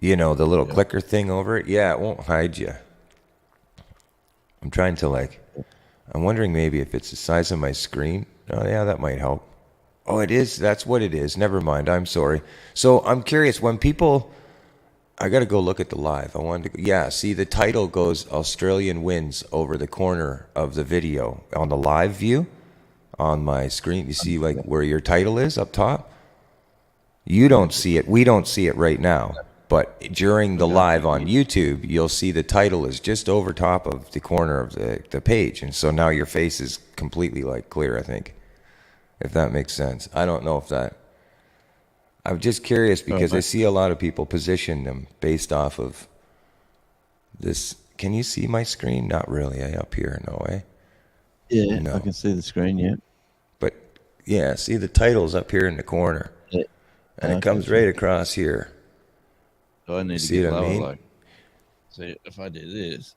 you know, the little clicker thing over it, yeah, it won't hide you. I'm trying to I'm wondering maybe if it's the size of my screen. Oh yeah, that might help. Oh, it is. That's what it is. Never mind. I'm sorry. So I'm curious when people. I got to go look at the live. I wanted to. Yeah, see the title goes Australian wins over the corner of the video on the live view on my screen. You see like where your title is up top. You don't see it. We don't see it right now. But during the live on YouTube, you'll see the title is just over top of the corner of the page. And so now your face is completely like clear, I think. If that makes sense. I don't know if that. I'm just curious because I see a lot of people position them based off of this. Can you see my screen? Not really. Up here, no way. Yeah, No. I can see the screen. Yeah, But yeah, see the title's up here in the corner. yeah. And it Okay, comes right across here. So I need to See get what I lower. mean? Like, so if I do this,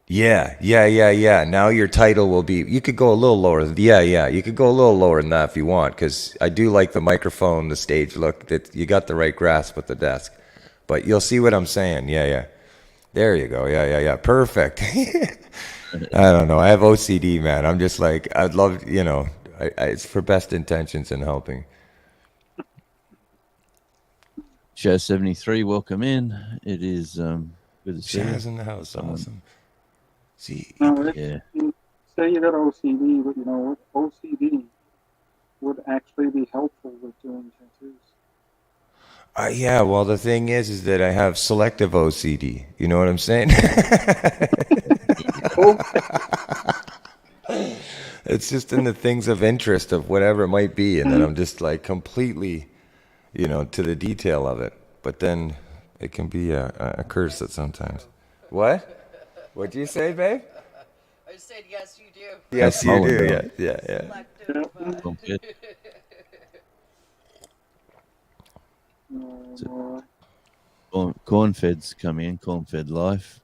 Yeah. Now your title will be. You could go a little lower. Yeah. You could go a little lower than that if you want, because I do like the microphone, the stage look. That you got the right grasp with the desk. But you'll see what I'm saying. Yeah. There you go. Yeah. Perfect. I don't know. I have OCD, man. I'm just like I'd love. You know, it's for best intentions and helping. show 73. Welcome in. It is good to see you. Shaz in the house. Awesome. See, Now, if Yeah. you say you got OCD, but you know what, OCD would actually be helpful with doing tattoos. yeah. Well, the thing is that I have selective OCD. You know what I'm saying? It's just in the things of interest of whatever it might be, and then I'm just like completely, you know, to the detail of it. But then it can be a curse at sometimes. What? What'd you say, babe? I said yes, you do. Yes, you Mullen do. down. Yeah. Selective, Well, good. Corn-fed's come in. Corn-fed life.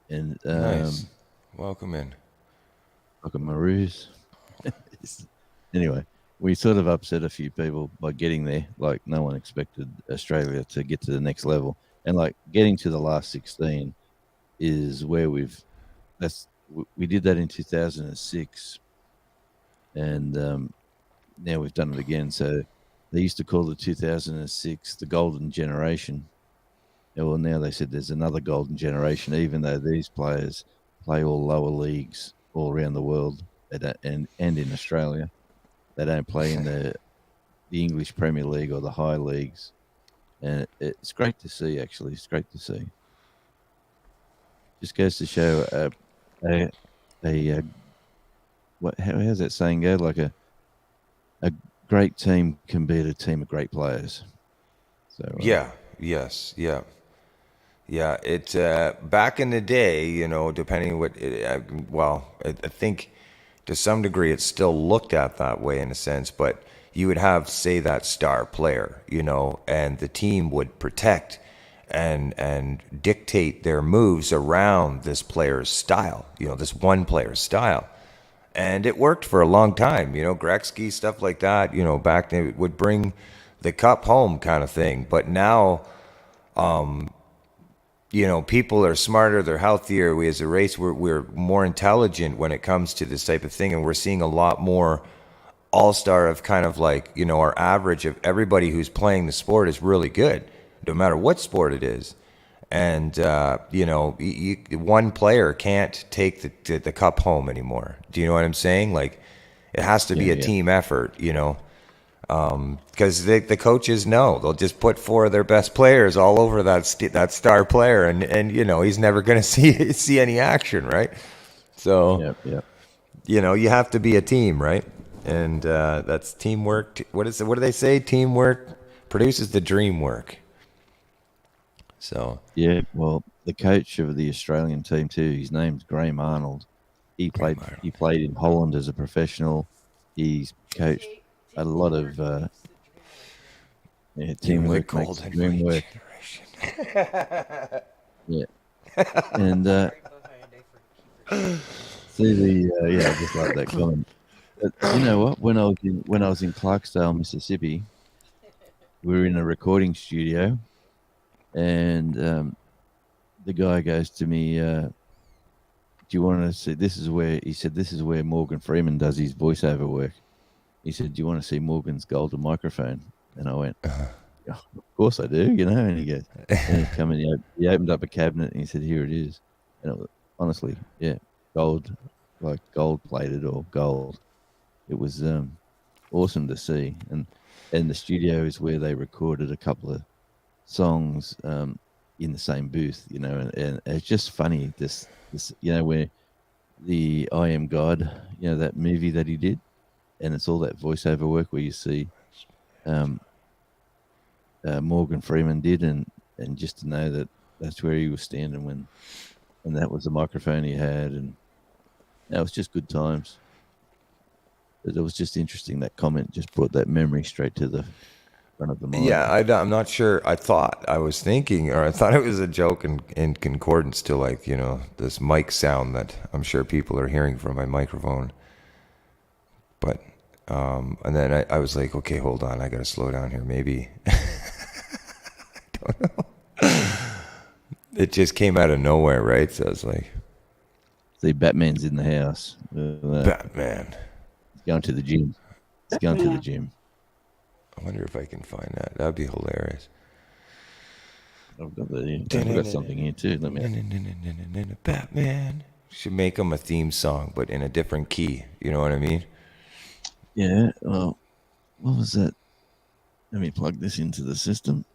And Nice. Welcome in. like a Maroos. Anyway, we sort of upset a few people by getting there. Like, no one expected Australia to get to the next level, and like getting to the last 16 is where we did that in 2006, and now we've done it again. So they used to call the 2006 the golden generation. Yeah, well, now they said there's another golden generation, even though these players play all lower leagues all around the world. They don't, and in Australia, they don't play in the English Premier League or the high leagues, and it's great to see. Actually, it's great to see. Just goes to show a what how's that saying go? Like a great team can beat a team of great players. So Yeah. Yes. Yeah. Yeah. It back in the day, you know, depending what. I think to some degree it's still looked at that way in a sense, but you would have, say, that star player, you know, and the team would protect and dictate their moves around this player's style, you know, this one player's style. And it worked for a long time, you know, Gretzky, stuff like that, you know, back then it would bring the cup home kind of thing. But now, you know, people are smarter, they're healthier. We as a race, we're more intelligent when it comes to this type of thing. And we're seeing a lot more all-star of kind of like, you know, our average of everybody who's playing the sport is really good, no matter what sport it is. And, you know, one player can't take the cup home anymore. Do you know what I'm saying? Like, it has to be a team effort, you know, because the coaches know they'll just put four of their best players all over that star player, and you know he's never going to see any action, right? So you know you have to be a team, right? And that's teamwork. What do they say? Teamwork produces the dream work. So yeah, well, the coach of the Australian team too. His name's Graham Arnold. He played in Holland as a professional. He's coached a lot of teamwork makes the dream work. Yeah, and see I just like that comment. But you know what? When I was in Clarksdale, Mississippi, we were in a recording studio, and the guy goes to me, "Do you want to see?" This is where Morgan Freeman does his voiceover work. He said, "Do you want to see Morgan's golden microphone?" And I went, "Yeah, "Of course I do," you know. And he goes, and he opened up a cabinet and he said, "Here it is." And it was, honestly, yeah, gold, like gold plated or gold. It was awesome to see, and the studio is where they recorded a couple of songs in the same booth, you know, and it's just funny this you know where the I Am God, you know, that movie that he did, and it's all that voiceover work where you see Morgan Freeman did, and just to know that that's where he was standing when that was the microphone he had, and that was just good times. But it was just interesting, that comment just brought that memory straight to the front of the mind. yeah, I'm not sure. I thought it was a joke in concordance to, like, you know, this mic sound that I'm sure people are hearing from my microphone. But and then I was like, okay, hold on, I gotta slow down here. Maybe I don't know. It just came out of nowhere, right? So I was like, See, Batman's in the house. Batman. He's going to the gym. He's going to the gym. I wonder if I can find that. That'd be hilarious. I've got something here too. Let me. Batman. Should make him a theme song, but in a different key. You know what I mean? Yeah. Well, what was that? Let me plug this into the system.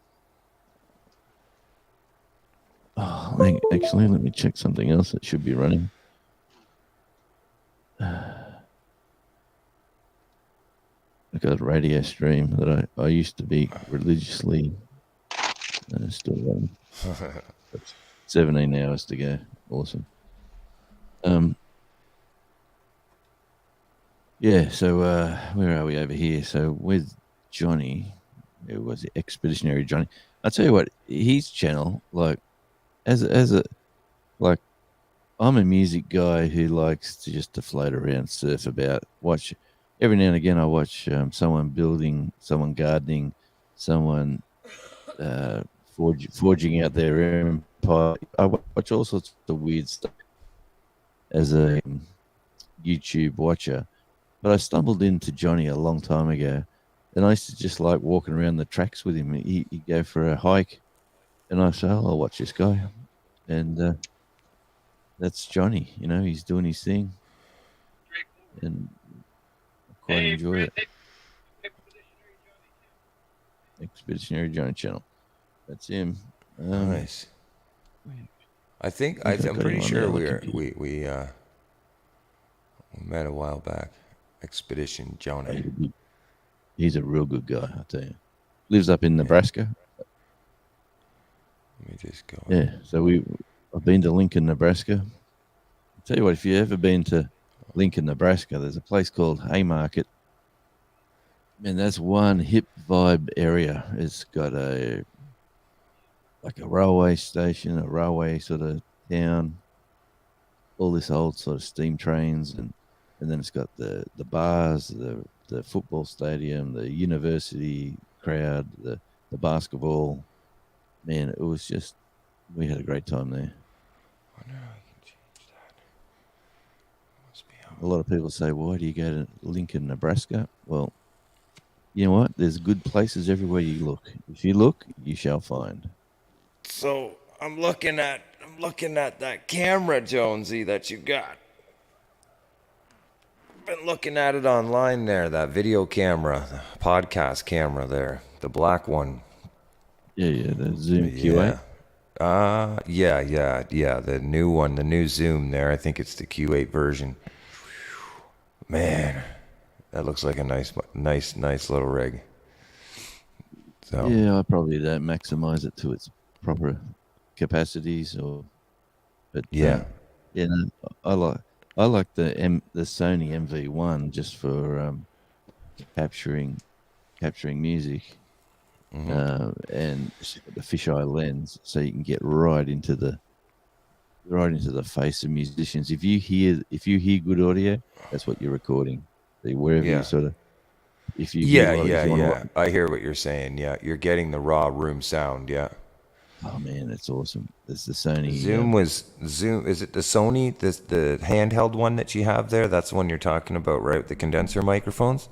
Oh, actually, let me check something else that should be running. I got a radio stream that I used to be religiously still running. 17 hours to go. Awesome. Yeah, so where are we over here? So with Johnny, it was Expeditionary Johnny. I'll tell you what, his channel, like, as a like, I'm a music guy who likes to float around, surf about, watch. Every now and again, I watch someone building, someone gardening, someone forging out their empire. I watch all sorts of weird stuff as a YouTube watcher. But I stumbled into Johnny a long time ago, and I used to just like walking around the tracks with him. He'd go for a hike, and I say, "Oh, I'll watch this guy," and that's Johnny. You know, he's doing his thing. and I quite enjoy it. Expeditionary Johnny channel. That's him. Nice. I think I've I'm got him pretty on sure the we computer. we met a while back. Expedition Jonah. He's a real good guy, I tell you. Lives up in Nebraska. Let me just go. Yeah, so I've been to Lincoln, Nebraska. I'll tell you what, if you've ever been to Lincoln, Nebraska, there's a place called Haymarket. And that's one hip vibe area. It's got a railway station, a railway sort of town, all this old sort of steam trains, and then it's got the bars, the football stadium, the university crowd, the basketball. Man, it was just, we had a great time there. Wonder how I can change that. Must be A lot of people say, why do you go to Lincoln, Nebraska? Well, you know what? There's good places everywhere you look. If you look, you shall find. So I'm looking at that camera, Jonesy, that you got. Been looking at it online there, that video camera, the podcast camera there, the black one. Yeah, the Zoom Q8. Yeah, the new one, the new Zoom there. I think it's the Q8 version. Man, that looks like a nice little rig. So Yeah, I probably don't maximize it to its proper capacities, but yeah. no, I like the Sony MV1 just for capturing music, and the fisheye lens, so you can get right into the face of musicians. If you hear good audio, that's what you're recording. Wherever Yeah. you sort of, if you hear if you wanna- I hear what you're saying. Yeah, you're getting the raw room sound. Yeah. Oh man, it's awesome. There's the Sony Zoom. Is it the Sony, the handheld one that you have there? That's the one you're talking about, right? The condenser microphones.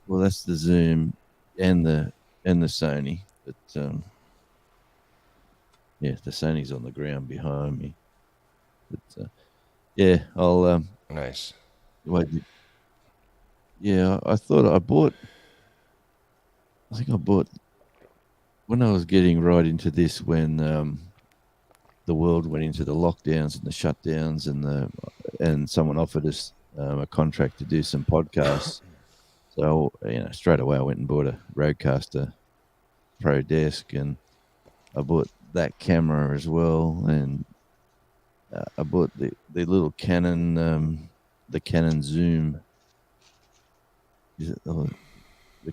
Well, that's the Zoom and the Sony, but yeah, the Sony's on the ground behind me. But yeah, I'll Nice. wait. Yeah, I thought I think I bought when I was getting right into this, when the world went into the lockdowns and the shutdowns, and someone offered us a contract to do some podcasts. So straight away I went and bought a Rodecaster Pro Desk, and I bought that camera as well, and I bought the little Canon, the Canon Zoom. Is it the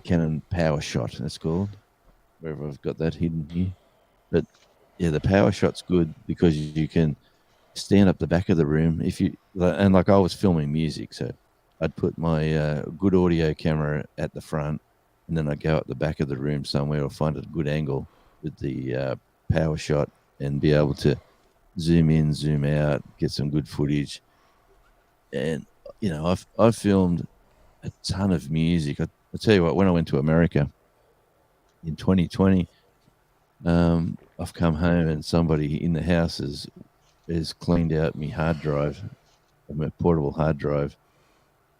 Canon PowerShot? It's called. Wherever I've got that hidden here, but yeah, the PowerShot's good because you can stand up the back of the room and like I was filming music, so I'd put my good audio camera at the front, and then I'd go up the back of the room somewhere or find a good angle with the PowerShot and be able to zoom in, zoom out, get some good footage. And I've filmed a ton of music. I'll tell you what, when I went to America in 2020, I've come home and somebody in the house has cleaned out my hard drive, my portable hard drive,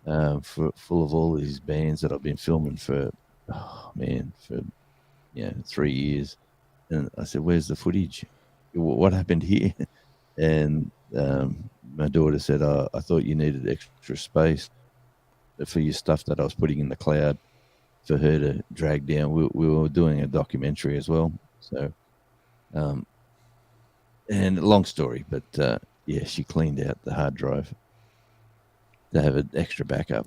full of all these bands that I've been filming for 3 years. And I said, "Where's the footage? What happened here?" And my daughter said, "I thought you needed extra space for your stuff that I was putting in the cloud for her to drag down." We were doing a documentary as well, so and long story, but yeah, she cleaned out the hard drive to have an extra backup.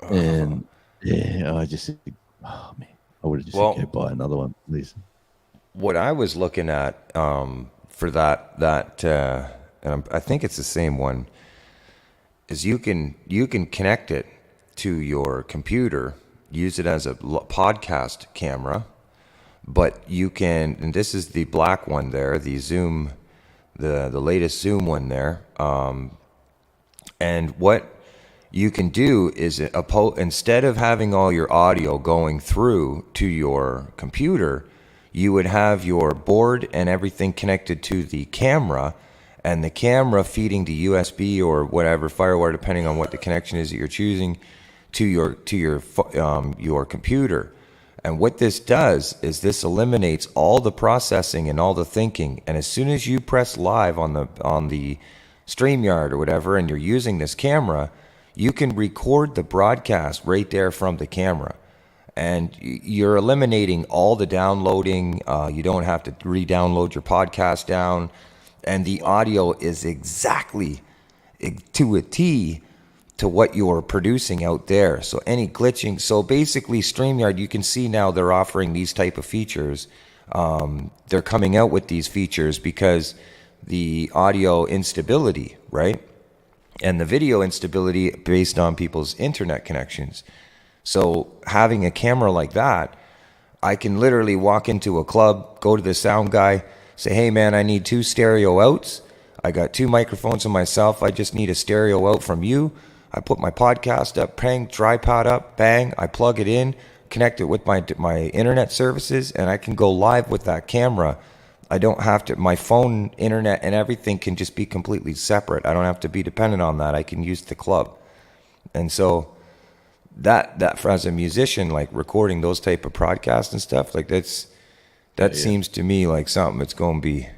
And yeah, I just said, oh man, I would have just said, go buy another one, please. What I was looking at for that and I think it's the same one, is you can connect it to your computer, use it as a podcast camera, but you can, and this is the black one there, the Zoom, the latest Zoom one there, and what you can do is instead of having all your audio going through to your computer, you would have your board and everything connected to the camera, and the camera feeding to USB or whatever FireWire, depending on what the connection is that you're choosing, to your computer. And what this does is this eliminates all the processing and all the thinking. And as soon as you press live on the StreamYard or whatever, and you're using this camera, you can record the broadcast right there from the camera. And you're eliminating all the downloading. You don't have to re-download your podcast down. And the audio is exactly to a T to what you're producing out there. So any glitching. So basically StreamYard, you can see now they're offering these type of features. They're coming out with these features because the audio instability, right? And the video instability based on people's internet connections. So having a camera like that, I can literally walk into a club, go to the sound guy, say, hey man, I need 2 stereo outs. I got 2 microphones on myself. I just need a stereo out from you. I put my podcast up, bang, tripod up, bang. I plug it in, connect it with my internet services, and I can go live with that camera. I don't have to, my phone, internet, and everything can just be completely separate. I don't have to be dependent on that. I can use the club. And so that for as a musician, like recording those type of podcasts and stuff, like that seems to me like something that's going to be,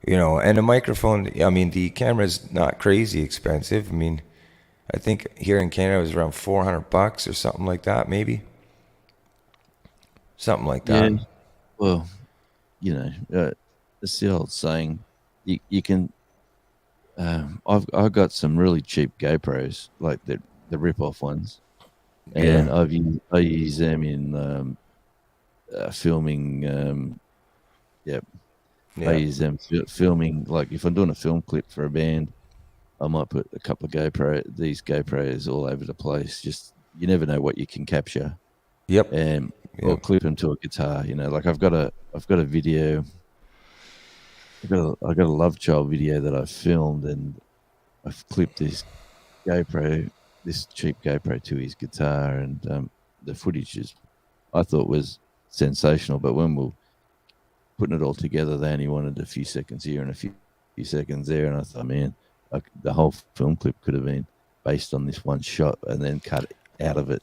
and a microphone. I mean, the camera's not crazy expensive. I mean, I think here in Canada it was around $400 or something like that, maybe something like that. Yeah. Well, it's the old saying. You can. I've got some really cheap GoPros, like the rip-off ones, and I use them in filming. I use them filming. Like if I'm doing a film clip for a band, I might put a couple of these GoPros all over the place. Just you never know what you can capture. Yep. Or clip them to a guitar. Like I've got a video. I got a Love Child video that I filmed, and I've clipped this cheap GoPro to his guitar, and the footage I thought was sensational. But when we're putting it all together, they only wanted a few seconds here and a few seconds there, and I thought, man, the whole film clip could have been based on this one shot and then cut out of it.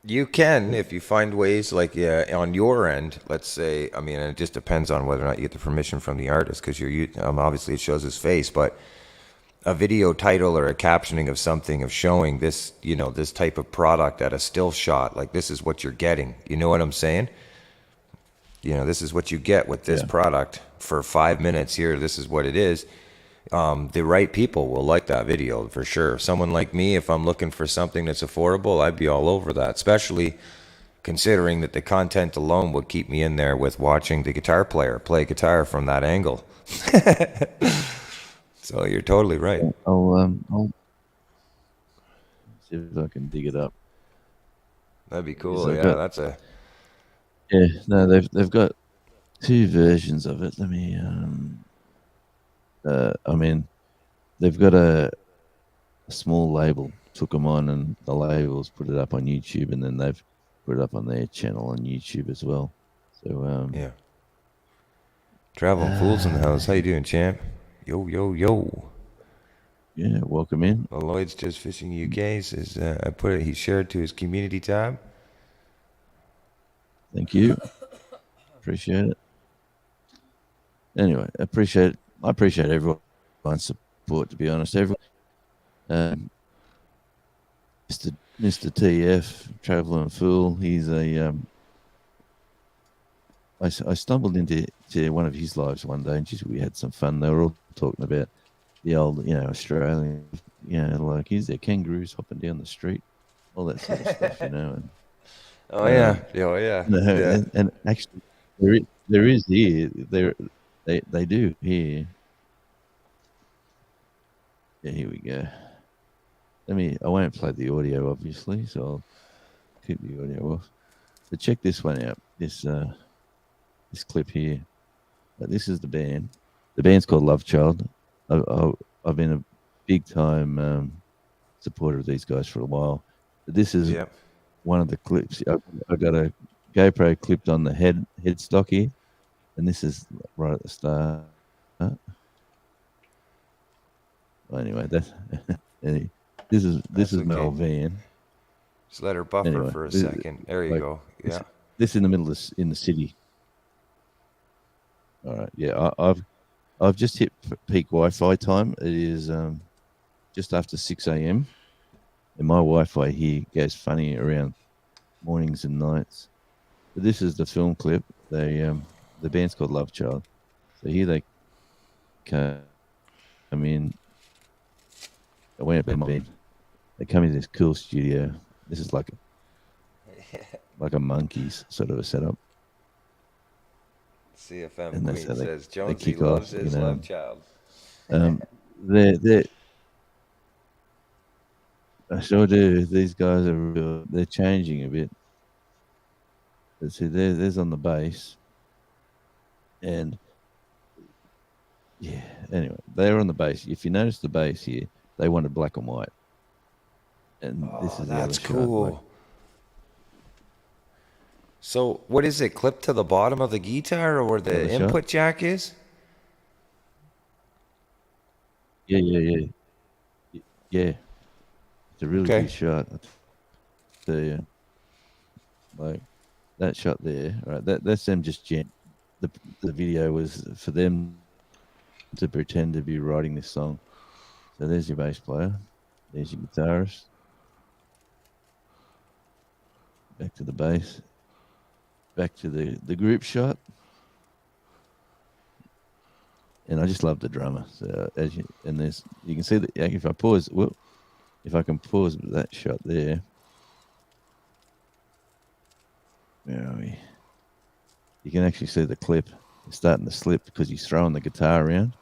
You can, if you find ways, like on your end, let's say, I mean, it just depends on whether or not you get the permission from the artist, because obviously it shows his face, but a video title or a captioning of something of showing this, this type of product at a still shot, like this is what you're getting. You know what I'm saying? This is what you get with this product for 5 minutes here. This is what it is. The right people will like that video for sure. Someone like me, if I'm looking for something that's affordable, I'd be all over that, especially considering that the content alone would keep me in there with watching the guitar player play guitar from that angle. So you're totally right. I'll see if I can dig it up. That'd be cool. They've got 2 versions of it. Let me I mean, they've got a small label, took them on, and the labels put it up on YouTube, and then they've put it up on their channel on YouTube as well. So Traveling Fools in the house. How you doing, champ? Yo. Yeah, welcome in. Well, Lloyd's Just Fishing UK says he shared to his community tab. Thank you. Appreciate it. Anyway, I appreciate everyone's support, to be honest. Mr. TF, Traveling Fool, he's I stumbled into one of his lives one day, and just we had some fun. They were all talking about the old, Australian, like, is there kangaroos hopping down the street, all that sort of stuff, And, And actually, there is here. They do here. Yeah, here we go. I won't play the audio, obviously, so I'll keep the audio off. But check this one out. This clip here. This is the band. The band's called Love Child. I've been a big time supporter of these guys for a while. But this is one of the clips. I got a GoPro clipped on the headstock here, and this is right at the start. Anyway, that's this is That's Mel okay. Van. Just let her buffer Anyway, for a second. There you like go. this, Yeah. this in the middle of in the city. All right, yeah, I've just hit peak Wi-Fi time. It is just after 6 a.m. and my Wi-Fi here goes funny around mornings and nights. But this is the film clip. The band's called Love Child. So here they come in. I went up in my bed. They come in this cool studio. This is like a Monkeys sort of a setup. CFM And that's Queen how says they Jonesy kick loves off. his love child. They're I sure do. These guys they're changing a bit. Let's see, there's on the bass, and yeah. Anyway, they're on the bass. If you notice the bass here, they wanted black and white, and this Oh, is the other that's shot. Like, cool. So, what is it? Clipped to the bottom of the guitar, or where the Another shot. input jack is? Yeah. Yeah. It's a really Okay. good shot. I tell you, like that shot there. Right, that's them just the video was for them to pretend to be writing this song. So there's your bass player. There's your guitarist. Back to the bass. Back to the group shot. And I just love the drummer. So you can see that if I pause, if I can pause that shot there. Where are we? You can actually see the clip. It's starting to slip because he's throwing the guitar around.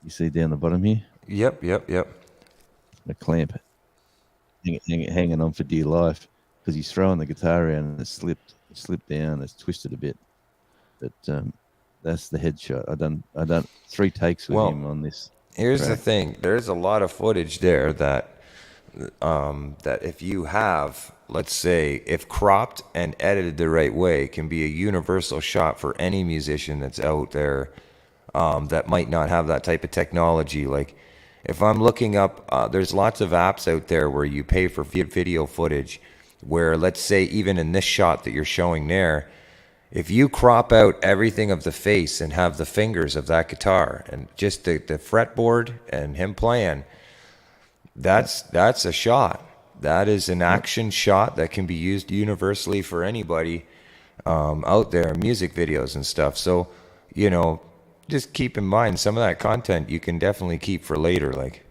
You see down the bottom here? Yep. The clamp hanging on for dear life because he's throwing the guitar around and it slipped down. It's twisted a bit, but that's the headshot. I done 3 takes with Well, him on this. Here's the track. thing. There's a lot of footage there that if you have, let's say, if cropped and edited the right way, can be a universal shot for any musician that's out there that might not have that type of technology. Like, if I'm looking up, there's lots of apps out there where you pay for video footage, where, let's say, even in this shot that you're showing there, if you crop out everything of the face and have the fingers of that guitar and just the fretboard and him playing, that's a shot. That is an action shot that can be used universally for anybody out there in music videos and stuff. So, just keep in mind some of that content you can definitely keep for later. Like,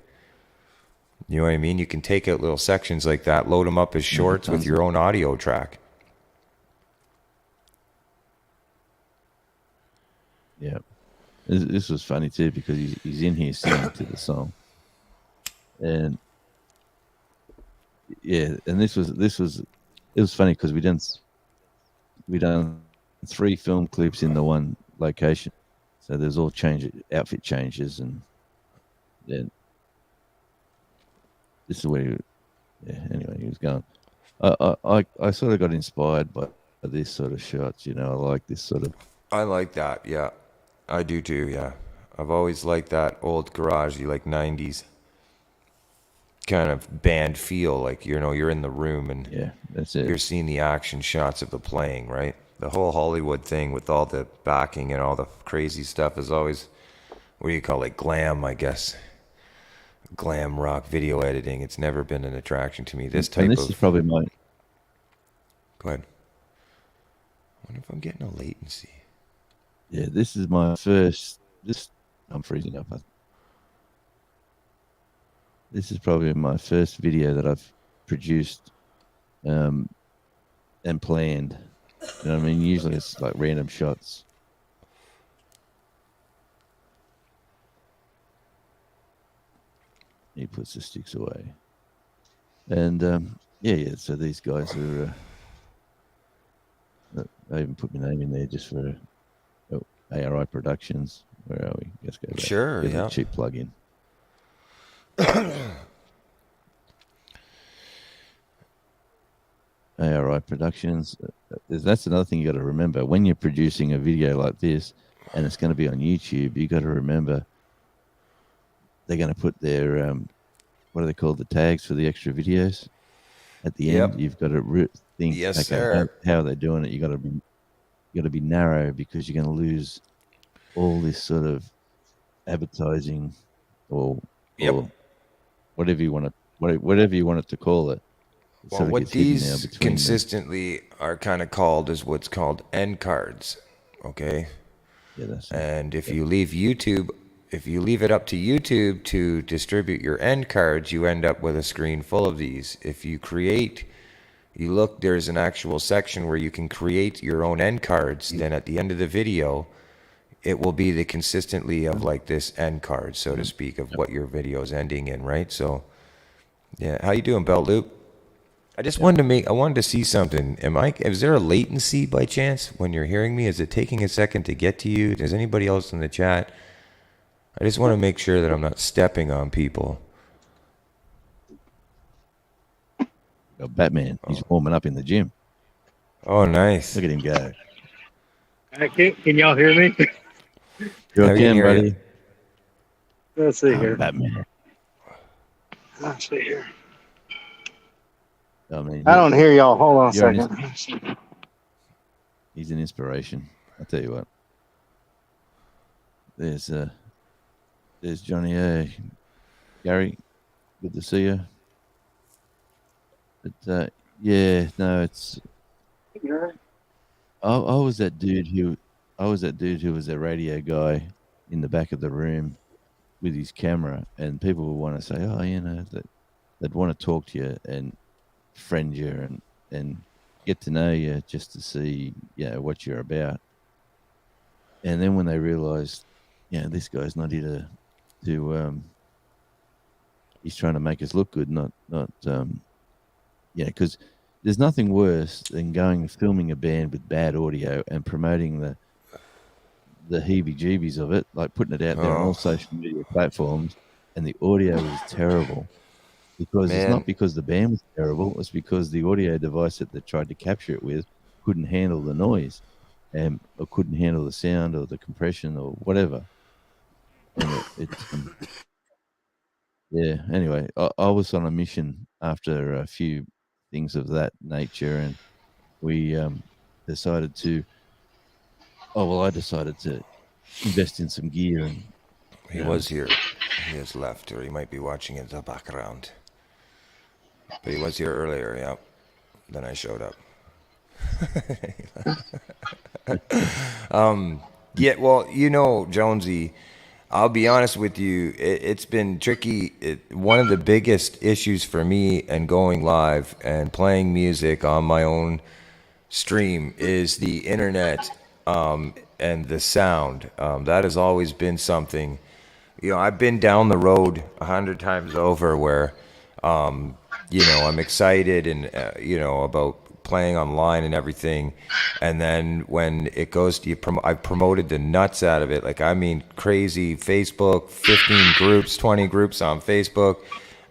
you know what I mean? You can take out little sections like that, load them up as shorts with your own audio track. Yeah, this was funny too because he's in here singing to the song, and yeah, and it was funny because we done 3 film clips in the one location, so there's all outfit changes, and then this is where anyway he was going. I sort of got inspired by this sort of shots. I like this sort of. I like that. Yeah, I do too. Yeah, I've always liked that old garagey, like 90s kind of band feel. Like, you're in the room and Yeah, that's it. you're seeing the action shots of the playing, right? The whole Hollywood thing with all the backing and all the crazy stuff is always, what do you call it? Glam, I guess. Glam rock video editing. It's never been an attraction to me. This is probably my. Go ahead. I wonder if I'm getting a latency. Yeah, this is my first. I'm freezing up. This is probably my first video that I've produced, and planned. You know what I mean? Usually it's like random shots. He puts the sticks away, and yeah. So these guys are. I even put my name in there just for ARI Productions. Where are we? Let's go back. Sure, Get yeah. a cheap plug-in. ARI Productions. That's another thing you got to remember when you're producing a video like this, and it's going to be on YouTube. You got to remember they're going to put their what are they called, the tags for the extra videos at the Yep. end. You've got to think, Yes, okay, sir. how are they doing it? You got to be narrow, because you're going to lose all this sort of advertising or Yep. or whatever you want it to call it. It Well, sort of what gets hidden now these between them. consistently are kind of called is what's called end cards. Okay. Yeah, that's it. And if you leave it up to YouTube to distribute your end cards, you end up with a screen full of these. If you look, there's an actual section where you can create your own end cards. Then at the end of the video, it will be the consistently of like this end card, so to speak, of what your video is ending in, right? So, yeah. How you doing, Belt Loop? I just wanted to see something. Is there a latency by chance when you're hearing me? Is it taking a second to get to you? Does anybody else in the chat? I just want to make sure that I'm not stepping on people. Batman, he's warming up in the gym. Oh, nice. Look at him go. Can y'all hear me? You're I can again, hear you. buddy. Let's see here. Batman. Let's see here. I mean, I don't hear y'all. Hold on a You're an second. he's an inspiration. I'll tell you what. There's Johnny A. Gary, good to see you. But yeah, no, it's. Gary? I was that dude who was a radio guy in the back of the room with his camera, and people would want to say, oh, they'd want to talk to you and friend you and get to know you, just to see, what you're about. And then when they realized, this guy's not here to he's trying to make us look good, not because there's nothing worse than going and filming a band with bad audio and promoting the heebie-jeebies of it, like putting it out there on all social media platforms, and the audio is terrible. Because it's not because the band was terrible, it's because the audio device that they tried to capture it with couldn't handle the noise, or couldn't handle the sound or the compression or whatever. And anyway, I was on a mission after a few things of that nature, and we decided to. I decided to invest in some gear. And He was here. He has left, or he might be watching in the background. But he was here earlier, yeah. Then I showed up. Yeah, well, Jonesy, I'll be honest with you. It's been tricky. One of the biggest issues for me and going live and playing music on my own stream is the internet and the sound. That has always been something. I've been down the road 100 times over where, I'm excited and, about playing online and everything. And then when it goes to I've promoted the nuts out of it. Like, I mean, crazy Facebook, 15 groups, 20 groups on Facebook.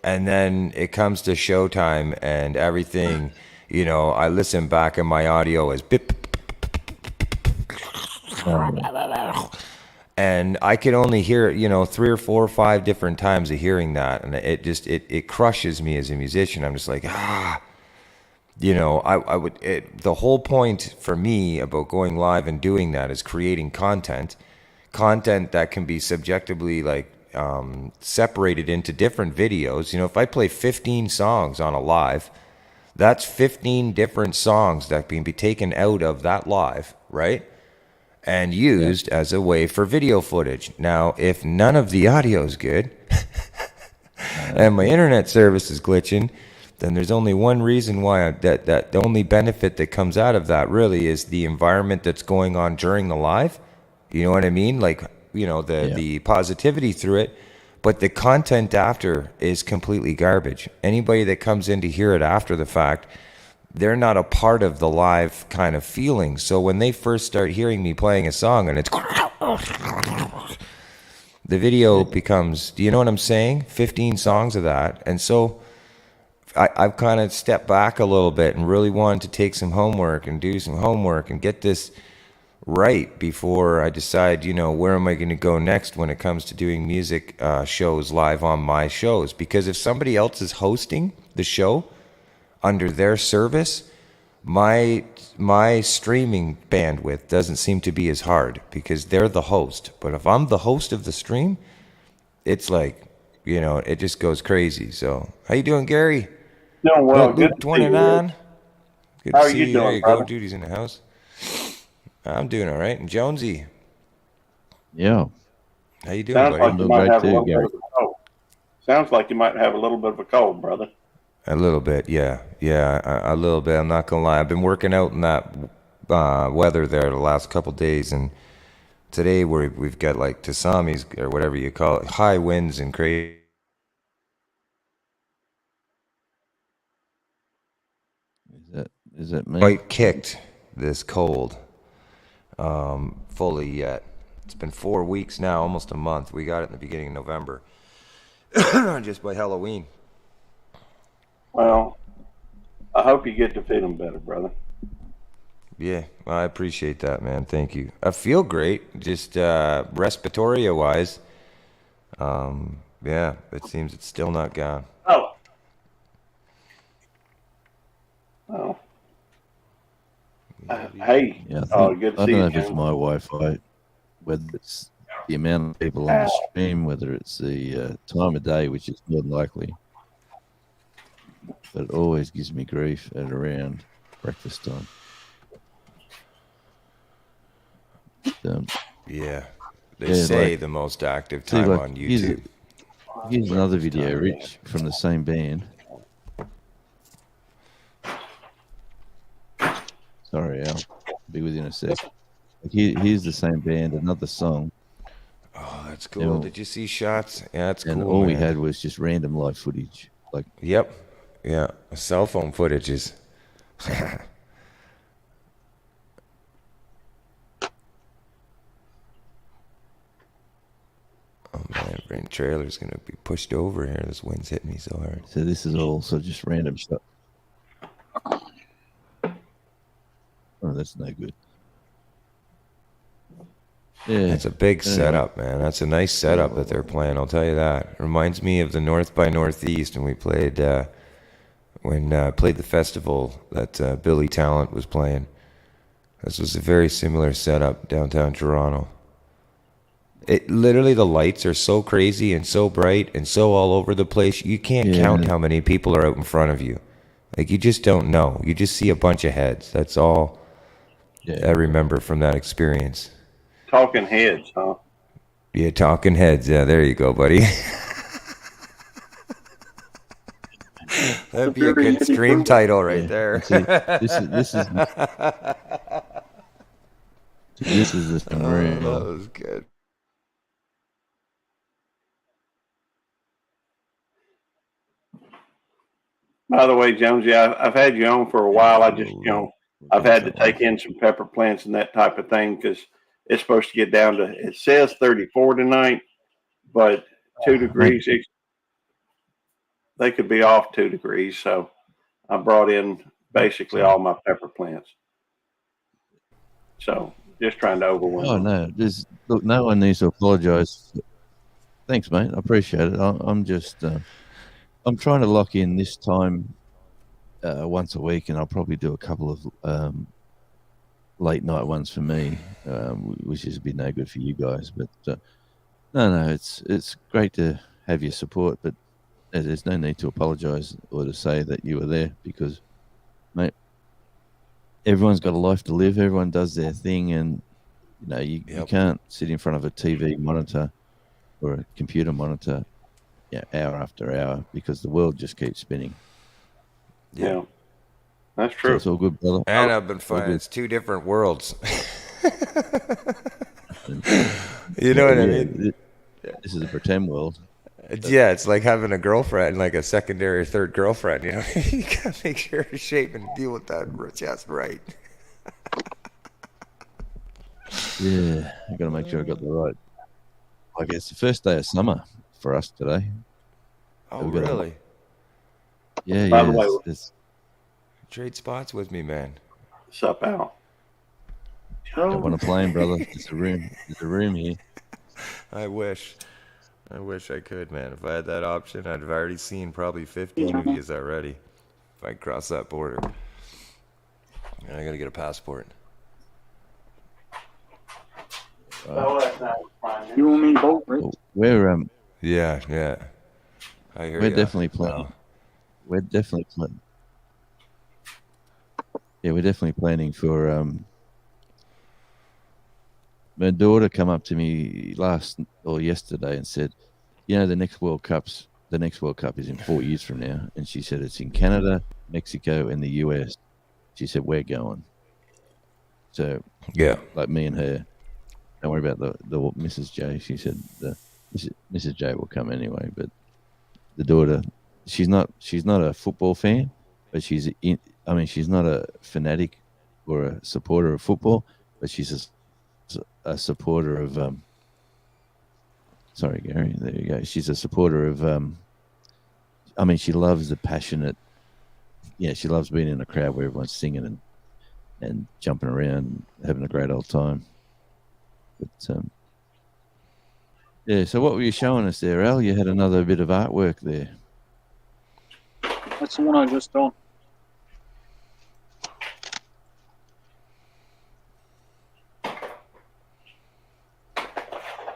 And then it comes to showtime and everything, I listen back and my audio is bip. And I could only hear it, 3 or 4 or 5 different times of hearing that. And it crushes me as a musician. I'm just like, I would, the whole point for me about going live and doing that is creating content that can be subjectively separated into different videos. If I play 15 songs on a live, that's 15 different songs that can be taken out of that live, right? And used as a way for video footage. Now, if none of the audio is good and my internet service is glitching, then there's only one reason why that the only benefit that comes out of that really is the environment that's going on during the live. You know what I mean? The positivity through it. But the content after is completely garbage. Anybody that comes in to hear it after the fact, they're not a part of the live kind of feeling. So when they first start hearing me playing a song and it's the video becomes, do you know what I'm saying? 15 songs of that. And so I've kind of stepped back a little bit and really wanted to take some homework and do some homework and get this right before I decide, where am I going to go next when it comes to doing music shows live on my shows. Because if somebody else is hosting the show under their service, my streaming bandwidth doesn't seem to be as hard because they're the host. But if I'm the host of the stream, it's like, it just goes crazy. So, how you doing, Gary? Doing well. Good Luke to see you. 29. Good How to are see you you. There doing, you brother? go. Duty's in the house. I'm doing all right. And Jonesy, Yeah. how you doing, Sounds buddy? like you might Right have a too, little Gary. bit of a cold. Sounds like you might have a little bit of a cold, brother. A little bit, yeah, a little bit. I'm not gonna lie. I've been working out in that weather there the last couple days, and today we've got like tsunamis or whatever you call it, high winds and crazy. Is that me? Quite kicked this cold fully yet. It's been 4 weeks now, almost a month. We got it in the beginning of November, just by Halloween. Well, I hope you get to feeling better, brother. Yeah, I appreciate that, man. Thank you. I feel great, just respiratory wise. Yeah, it seems it's still not gone. Oh. Oh. Hey. Yeah, Good to I see don't know you, if it's Jim. my Wi-Fi, whether it's the amount of people on the stream, whether it's the time of day, which is more than likely. But it always gives me grief at around breakfast time. Yeah, they Yeah, say like- the most active See, time like, on here's YouTube. Here's another video, Rich, from the same band. Sorry, Al. Be with you in a sec. Here's the same band, another song, Oh, that's cool. Yeah. Did you see shots? Yeah, that's and cool. all we man. had was just random live footage. Like, Yep. Yeah. Cell phone footages. Oh man, brain trailer's gonna be pushed over here. This wind's hitting me so hard. so this is all sort of just random stuff. Oh, that's no good. Yeah, That's a big Anyway. setup, man. That's a nice setup that they're playing. I'll tell you that. Reminds me of the North by Northeast when we played played the festival that Billy Talent was playing. This was a very similar setup downtown Toronto. It literally, the lights are so crazy and so bright and so all over the place. You can't Yeah. count how many people are out in front of you. Like, you just don't know. You just see a bunch of heads. That's all yeah. I remember from that experience. Talking heads, huh? Yeah, talking heads. Yeah, there you go, buddy. That'd be a good stream title right Yeah. there. See, this is the Oh, room. that was good. By the way, Jonesy, I've had you on for a while. I just, I've had to take in some pepper plants and that type of thing because it's supposed to get down to, it says 34 tonight, but 2 degrees, they could be off 2 degrees. So I brought in basically all my pepper plants. So just trying to overwhelm Oh them. no, look, no one needs to apologise. Thanks, mate. I appreciate it. I'm just, I'm trying to lock in this time once a week, and I'll probably do a couple of late night ones for me, which is a bit no good for you guys. But no, it's great to have your support, but there's no need to apologise or to say that you were there because, mate, everyone's got a life to live. Everyone does their thing, and you Yep. can't sit in front of a TV monitor or a computer monitor, hour after hour because the world just keeps spinning. Yeah. That's So true. it's all good, brother. And I've been finding good. it's two different worlds. You know what I mean? This is a pretend world. Yeah, it's like having a girlfriend, like a secondary or third girlfriend. You know, you gotta make sure to shape and deal with that just right. Yeah, I got to make sure I got the right. I guess the first day of summer for us today. Oh, we got a- really? Yeah, By yeah. the way- It's Trade spots with me, man. Sup, Al? Don't want to play him, brother. There's a room. There's a room here. I wish I could, man. If I had that option, I'd have already seen probably 50 Yeah. movies already. If I cross that border, and I gotta get a passport. Oh, that's not fine. You and me both, Rich. We're Yeah. I hear we're ya. definitely planning. We're definitely planning. Yeah, we're definitely planning for. My daughter come up to me yesterday and said, "You know, the next World Cup is in 4 years from now," and she said it's in Canada, Mexico, and the US. She said we're going. So, Yeah. like me and her, don't worry about the Mrs. J. She said Mrs. J will come anyway, but the daughter, she's not a football fan, but she's not a fanatic or a supporter of football, but she's a supporter of sorry, Gary, there you go. She's a supporter of she loves the passionate, she loves being in a crowd where everyone's singing and jumping around, having a great old time. But yeah, so what were you showing us there, Al? You had another bit of artwork there. That's the one I just done.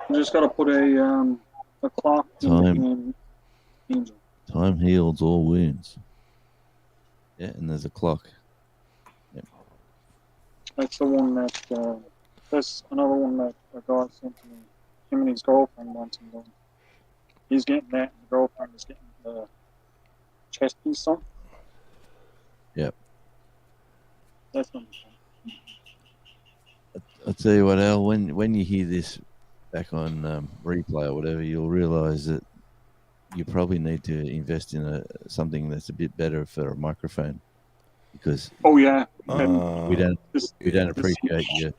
I just got to put a clock Time. in Angel. Time heals all wounds. Yeah, and there's a clock. That's the one that, that's another one that a guy sent to me. Him and his girlfriend wants him done. He's getting that, and the girlfriend is getting the chest piece on. Yep. That's gonna be fun. I'll tell you what, Al, when you hear this back on replay or whatever, you'll realise that you probably need to invest in something that's a bit better for a microphone, because Oh yeah. we don't This- appreciate your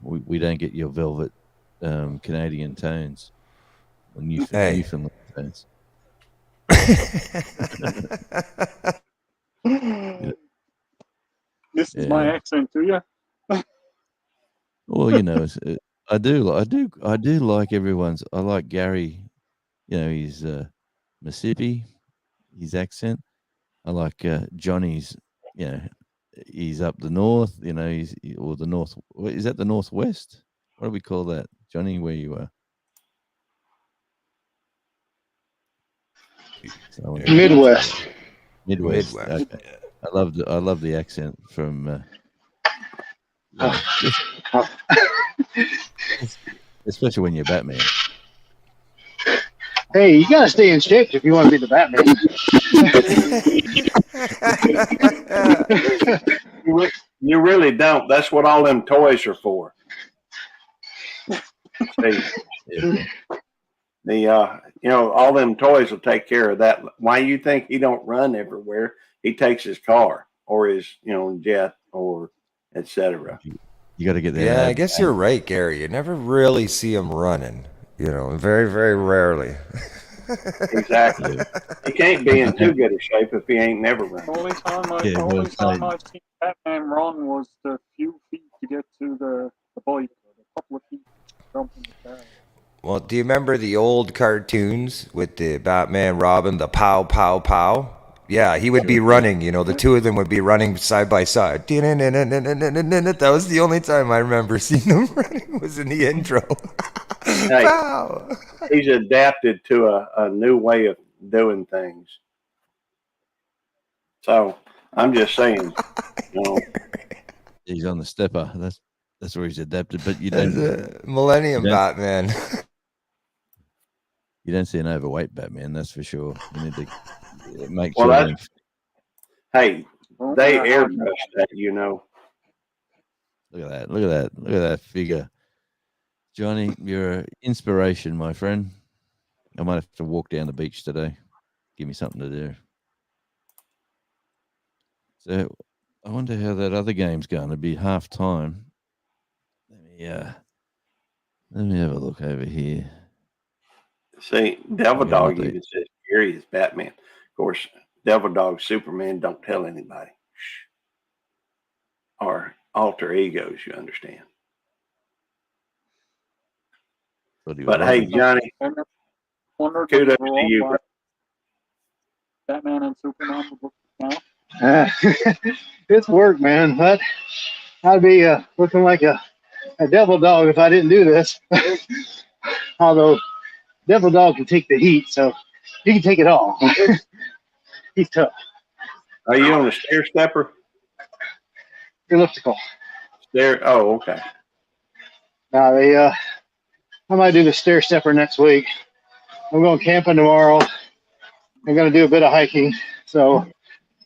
we don't get your velvet Canadian tones or Newfoundland tones. This is my accent, do you? Well, I do like everyone's. I like Gary. He's Mississippi, his accent. I like Johnny's. He's up the north. Or the north. Is that the northwest? What do we call that, Johnny? Where you are? Midwest. Midwest. Okay. I love the accent from. Especially when you're Batman. Hey, you gotta stay in shape if you want to be the Batman. You really don't. That's what all them toys are for. See, all them toys will take care of that. Why you think he don't run everywhere? He takes his car or his, jet or etc. You got to get there. Yeah, I guess you're right, Gary. You never really see him running. Very, very rarely. Exactly. He can't be in too good a shape if he ain't never run. The only time I've seen Batman run was the few feet to get to the bike, or the couple of feet jumping the car. Well, do you remember the old cartoons with the Batman, Robin, the pow, pow, pow? Yeah, he would be running, the two of them would be running side by side. That was the only time I remember seeing them running, was in the intro. Hey, Wow. he's adapted to a new way of doing things. So I'm just saying, He's on the stepper. That's where he's adapted. But you As don't. a Millennium Batman. You don't see an overweight Batman, that's for sure. You need to make well, sure. hey, Well, they yeah, airbrush that, Look at that figure. Johnny, you're an inspiration, my friend. I might have to walk down the beach today. Give me something to do. So I wonder how that other game's going. It'll be half time. Let me have a look over here. See, Devil Okay, Dog what even says Gary is Batman. Of course, Devil Dog, Superman, don't tell anybody. Shh. Or alter egos, you understand. Thought he was But hey, running. Johnny, Wondered kudos if we're to all you. like Batman and Superman would look now. It's work, man. I'd be looking like a devil dog if I didn't do this. Although devil dog can take the heat, so he can take it all. He's tough. Are you on a stair stepper? Elliptical. Oh, okay. I might do the stair stepper next week. I'm going camping tomorrow. I'm going to do a bit of hiking, so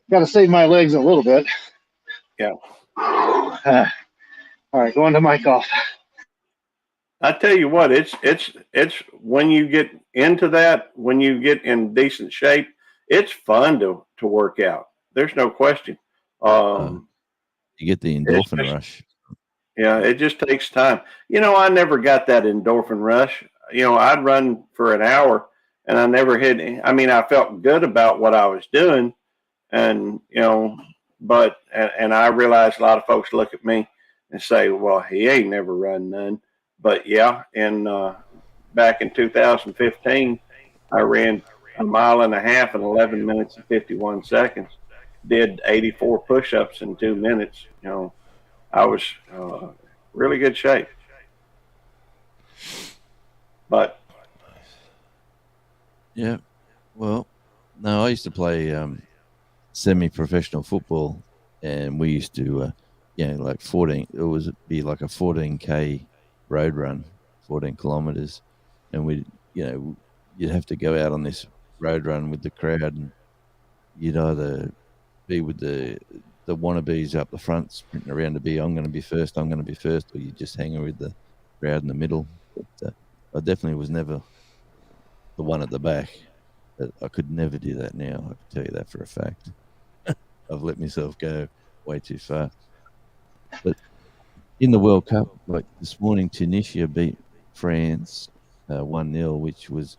got to save my legs a little bit. Yeah. All right, going to mic off. I tell you what, it's when you get into that, when you get in decent shape, it's fun to work out. There's no question. You get the endorphin just- rush. Yeah, it just takes time. I never got that endorphin rush. I'd run for an hour and I never hit. I mean, I felt good about what I was doing, and but I realized a lot of folks look at me and say, "Well, he ain't never run none." But yeah, back in 2015, I ran a mile and a half in 11 minutes and 51 seconds. Did 84 push-ups in 2 minutes. I was really good shape. But Yeah. Well, no, I used to play semi-professional football, and we used to, like 14. It was be like a 14K road run, 14 kilometers, and you'd have to go out on this road run with the crowd, and you'd either be with the wannabes up the front sprinting around to be, I'm going to be first, or you just hang with the crowd in the middle. But I definitely was never the one at the back. But I could never do that now. I can tell you that for a fact. I've let myself go way too far. But in the World Cup, like this morning, Tunisia beat France 1-0, which was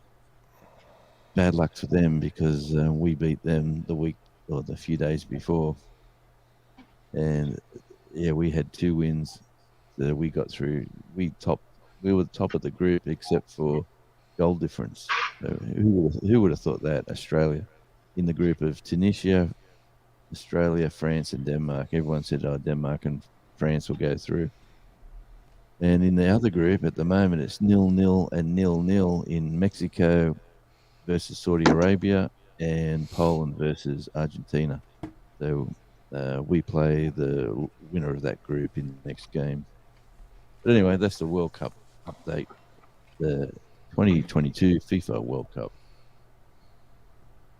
bad luck for them because we beat them the week or the few days before. And yeah, we had 2 wins that we got through. We were top of the group except for goal difference. So who would have thought that? Australia in the group of Tunisia, Australia, France, and Denmark. Everyone said, "Oh, Denmark and France will go through." And in the other group, at the moment, it's 0-0 and 0-0 in Mexico versus Saudi Arabia and Poland versus Argentina. So we play the winner of that group in the next game. But anyway, that's the World Cup update. The 2022 FIFA World Cup,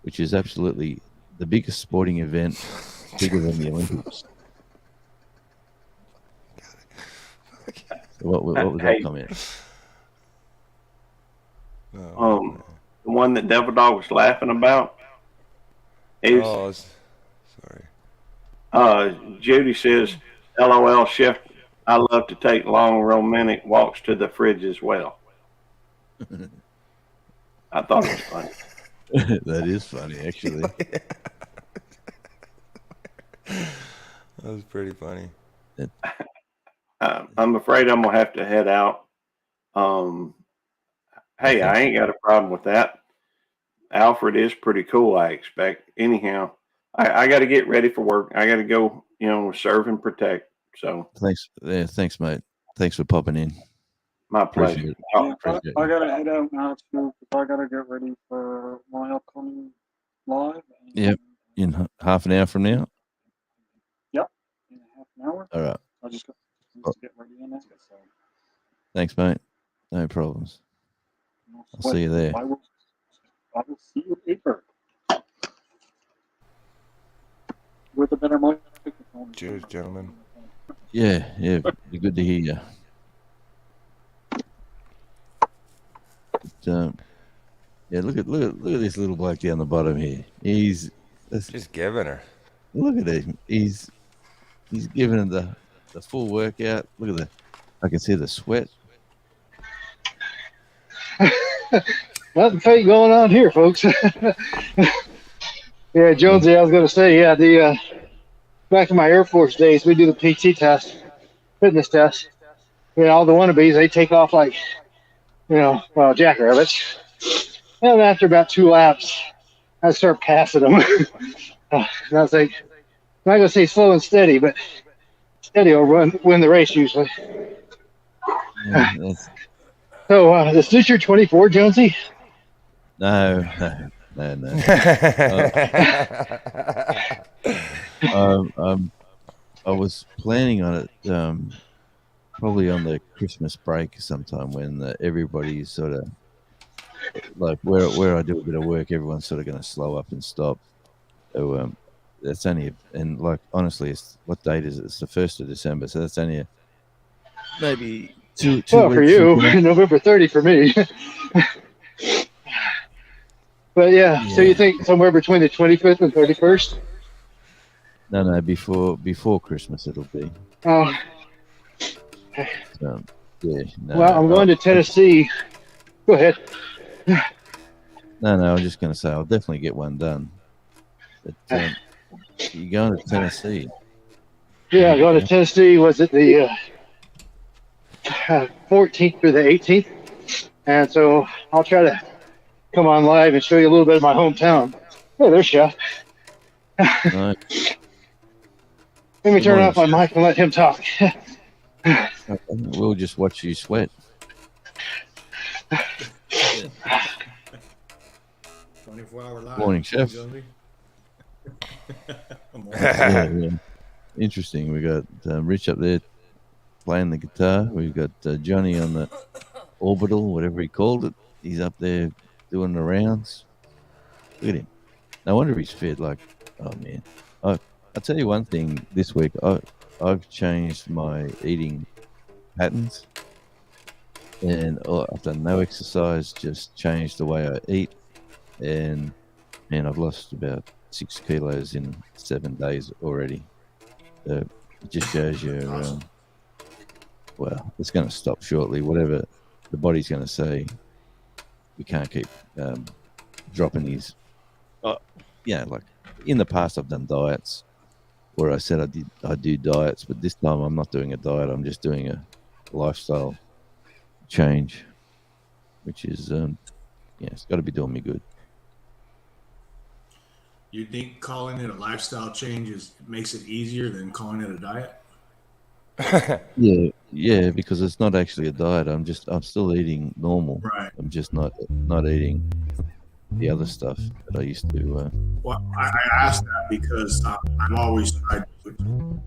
which is absolutely the biggest sporting event, bigger than the Olympics. So what was that comment? the one that Devil Dog was laughing about. Sorry. Judy says, "LOL, Chef. I love to take long romantic walks to the fridge as well." I thought it was funny. That is funny, actually. That was pretty funny. I'm afraid I'm gonna have to head out. Hey, I ain't got a problem with that. Alfred is pretty cool, I expect. Anyhow, I got to get ready for work. I got to go, serve and protect. So Thanks, mate. Thanks for popping in. my Appreciate pleasure. it. Yeah, I gotta head out now too, because I gotta get ready for my upcoming live. Yep. In half an hour from now. Yep, in half an hour. All right. I just got to get ready in it. So Thanks, mate. No problems. I'll see you there. I will see you later. With a better microphone. Cheers, gentlemen. Yeah. Be good to hear you. But, look at this little bloke down the bottom here. He's Just giving her. look at him. He's giving him the full workout. Look at I can see the sweat. Nothing fake going on here, folks. Yeah, Jonesy, I was going to say, the back in my Air Force days, we do the PT test. fitness test. All the wannabes, they take off like, jackrabbits. And after about 2 laps, I start passing them. And I was like, I'm not going to say slow and steady, but steady will win the race usually. Yeah, that's- So, the Stitcher 24, Jonesy? no. I was planning on it probably on the Christmas break sometime when everybody's sort of like where I do a bit of work, everyone's sort of going to slow up and stop. So that's only and like honestly, it's what date is it? It's the 1st of December, so that's only maybe two Well, weeks for you, from now. November 30 for me. But yeah, so you think somewhere between the 25th and 31st? No, before Christmas it'll be. Oh, So, yeah. No, well, I'm going to Tennessee. Go ahead. No, I was just going to say I'll definitely get one done. But you're going to Tennessee. Yeah, going to Tennessee. Was it the 14th through the 18th? And so I'll try to come on live and show you a little bit of my hometown. Oh, there's Chef. No, Let me turn off my mic and let him talk. we'll just watch you sweat. 24-hour live. Morning, Chef. Jonesy. Yeah. Interesting. We got Rich up there playing the guitar. We've got Johnny on the orbital, whatever he called it. He's up there doing the rounds. Look at him. No wonder he's fit. Like, oh man. I'll tell you one thing. This week, I've changed my eating patterns, and I've done no exercise. Just changed the way I eat, and man, I've lost about 6 kilos in 7 days already. It just shows you. Well, it's going to stop shortly. Whatever the body's going to say, we can't keep dropping these. Like in the past, I've done diets where I said I do diets, but this time I'm not doing a diet. I'm just doing a lifestyle change, which is it's got to be doing me good. You think calling it a lifestyle change makes it easier than calling it a diet? Yeah, because it's not actually a diet. I'm still eating normal. Right. I'm just not eating the other stuff that I used to. Well, I asked that because I've always tried to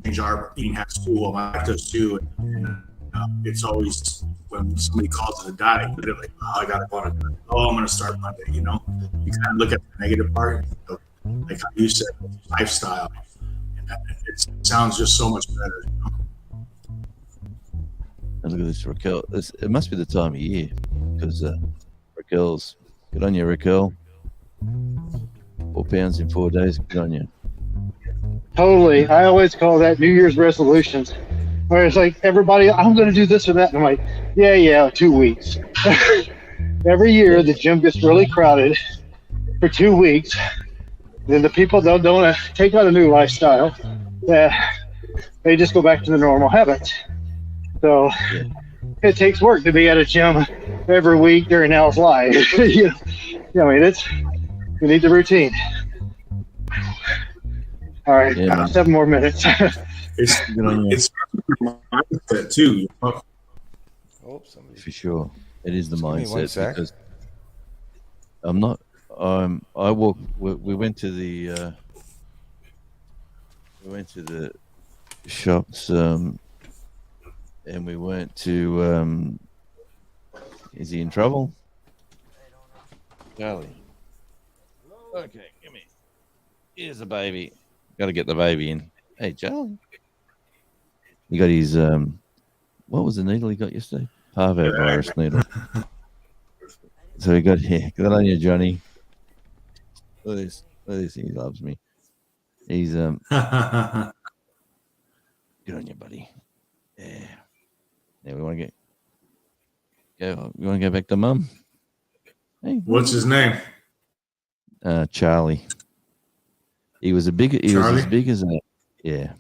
change our eating habits too. Well, my wife does too. And it's always when somebody calls it a diet, literally, I got to go on a diet. I'm going to start Monday. You kind of look at the negative part, like how you said, lifestyle. And it sounds just so much better. And look at this, Raquel. It must be the time of year because Raquel's. Good on you, Raquel. 4 pounds in 4 days. Good on you. Totally. I always call that New Year's resolutions. Where it's like, everybody, I'm going to do this or that. And I'm like, yeah, 2 weeks. Every year, the gym gets really crowded for 2 weeks. Then the people don't want to take on a new lifestyle. They just go back to the normal habits. So it takes work to be at a gym every week during Al's life. We need the routine. All right, 7 more minutes. It's mindset too. For sure, it is the Just give me 1 mindset sec. because I'm not. I walk. We went to the. Shops. And we went to. Is he in trouble? Charlie. Okay, give me. Here's the baby. Got to get the baby in. Hey, Charlie. He got his. What was the needle he got yesterday? Parvovirus needle. So he got here. Good on you, Johnny. Look at this. He loves me. He's good on you, buddy. Yeah. Yeah, we want to go. You want to go back to Mum? Hey, What's his name? Charlie. He was as big as a. Yeah.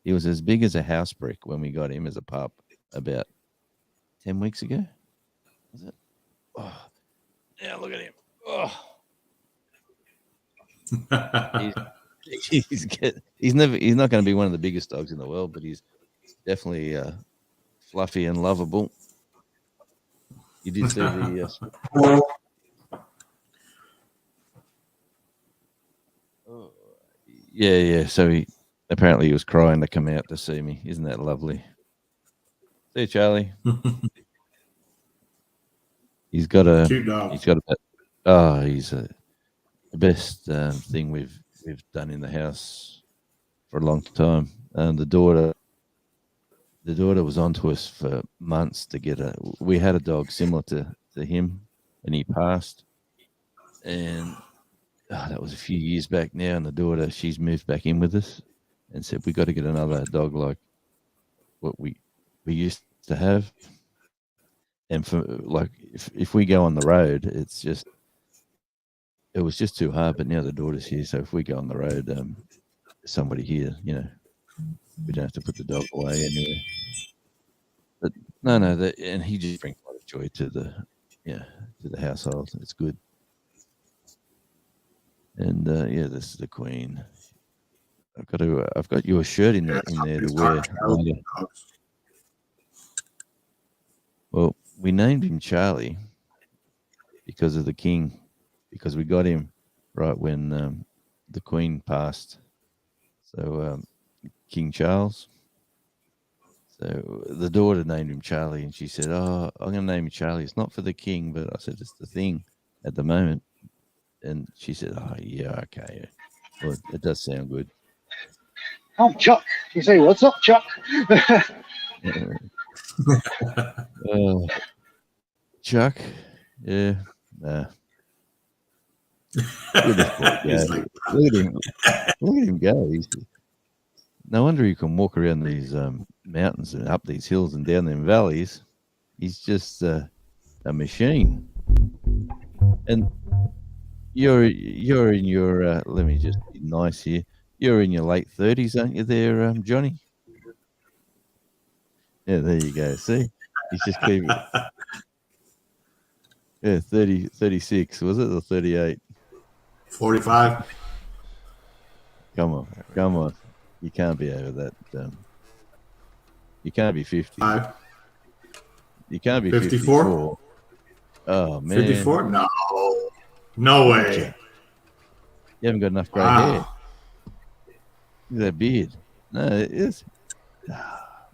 He was as big as a house brick when we got him as a pup about 10 weeks ago. Was it? Oh, yeah, look at him. Oh, he's not going to be one of the biggest dogs in the world, but he's definitely fluffy and lovable. You did see the yeah. So he was crying to come out to see me. Isn't that lovely? See you, Charlie. He's got a Cute dog. he's the best thing we've done in the house for a long time. The daughter was onto us for months to get we had a dog similar to him, and he passed, and that was a few years back now. And the daughter, she's moved back in with us and said, we got to get another dog like what we used to have. And for like, if we go on the road, it was just too hard. But now the daughter's here, so if we go on the road, somebody here, we don't have to put the dog away anyway. But no, and he just brings a lot of joy to the household. It's good. And this is the Queen. I've got you a shirt in there to wear. Well, we named him Charlie because of the King, because we got him right when the Queen passed. So King Charles. So the daughter named him Charlie, and she said, "Oh, I'm going to name him Charlie. It's not for the King," but I said, "It's the thing at the moment." And she said, "Oh, yeah, okay. Well, it does sound good." I'm Chuck. You say, "What's up, Chuck?" Chuck, yeah, nah. Look at him go. No wonder he can walk around these mountains and up these hills and down them valleys. He's just a machine. And you're in your let me just be nice here. You're in your late 30s, aren't you there, Johnny? Yeah, there you go. See? He's just keeping 36, was it, or 38? 45. Come on. You can't be over that. You can't be 50. 5. You can't be 54. 54. Oh, man. 54? No way. You haven't got enough grey hair. Look at that beard. No, it is.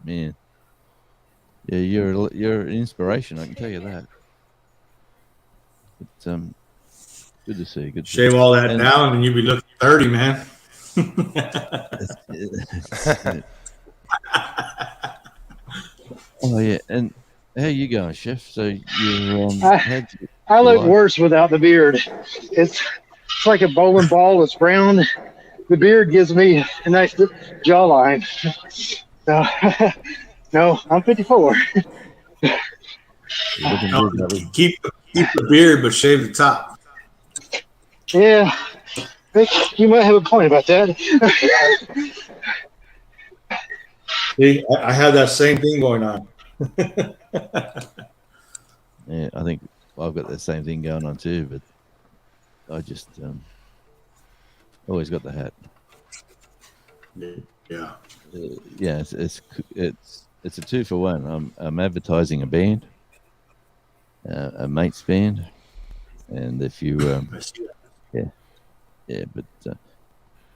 Man. Yeah, you're an inspiration, I can tell you that. But, good to see you. Good to Shave see you. all that down and you'd be looking 30, man. Oh, yeah. And how you going, Chef? So you I look worse without the beard. It's like a bowling ball. It's round. The beard gives me a nice jawline. So, no, I'm 54. Keep the beard, but shave the top. Yeah, I think you might have a point about that. See, I have that same thing going on. Yeah, I think I've got the same thing going on too, but I just always got the hat. Yeah. Yeah, it's a 2-for-1. I'm advertising a band, a mate's band, and if you I see that. yeah, but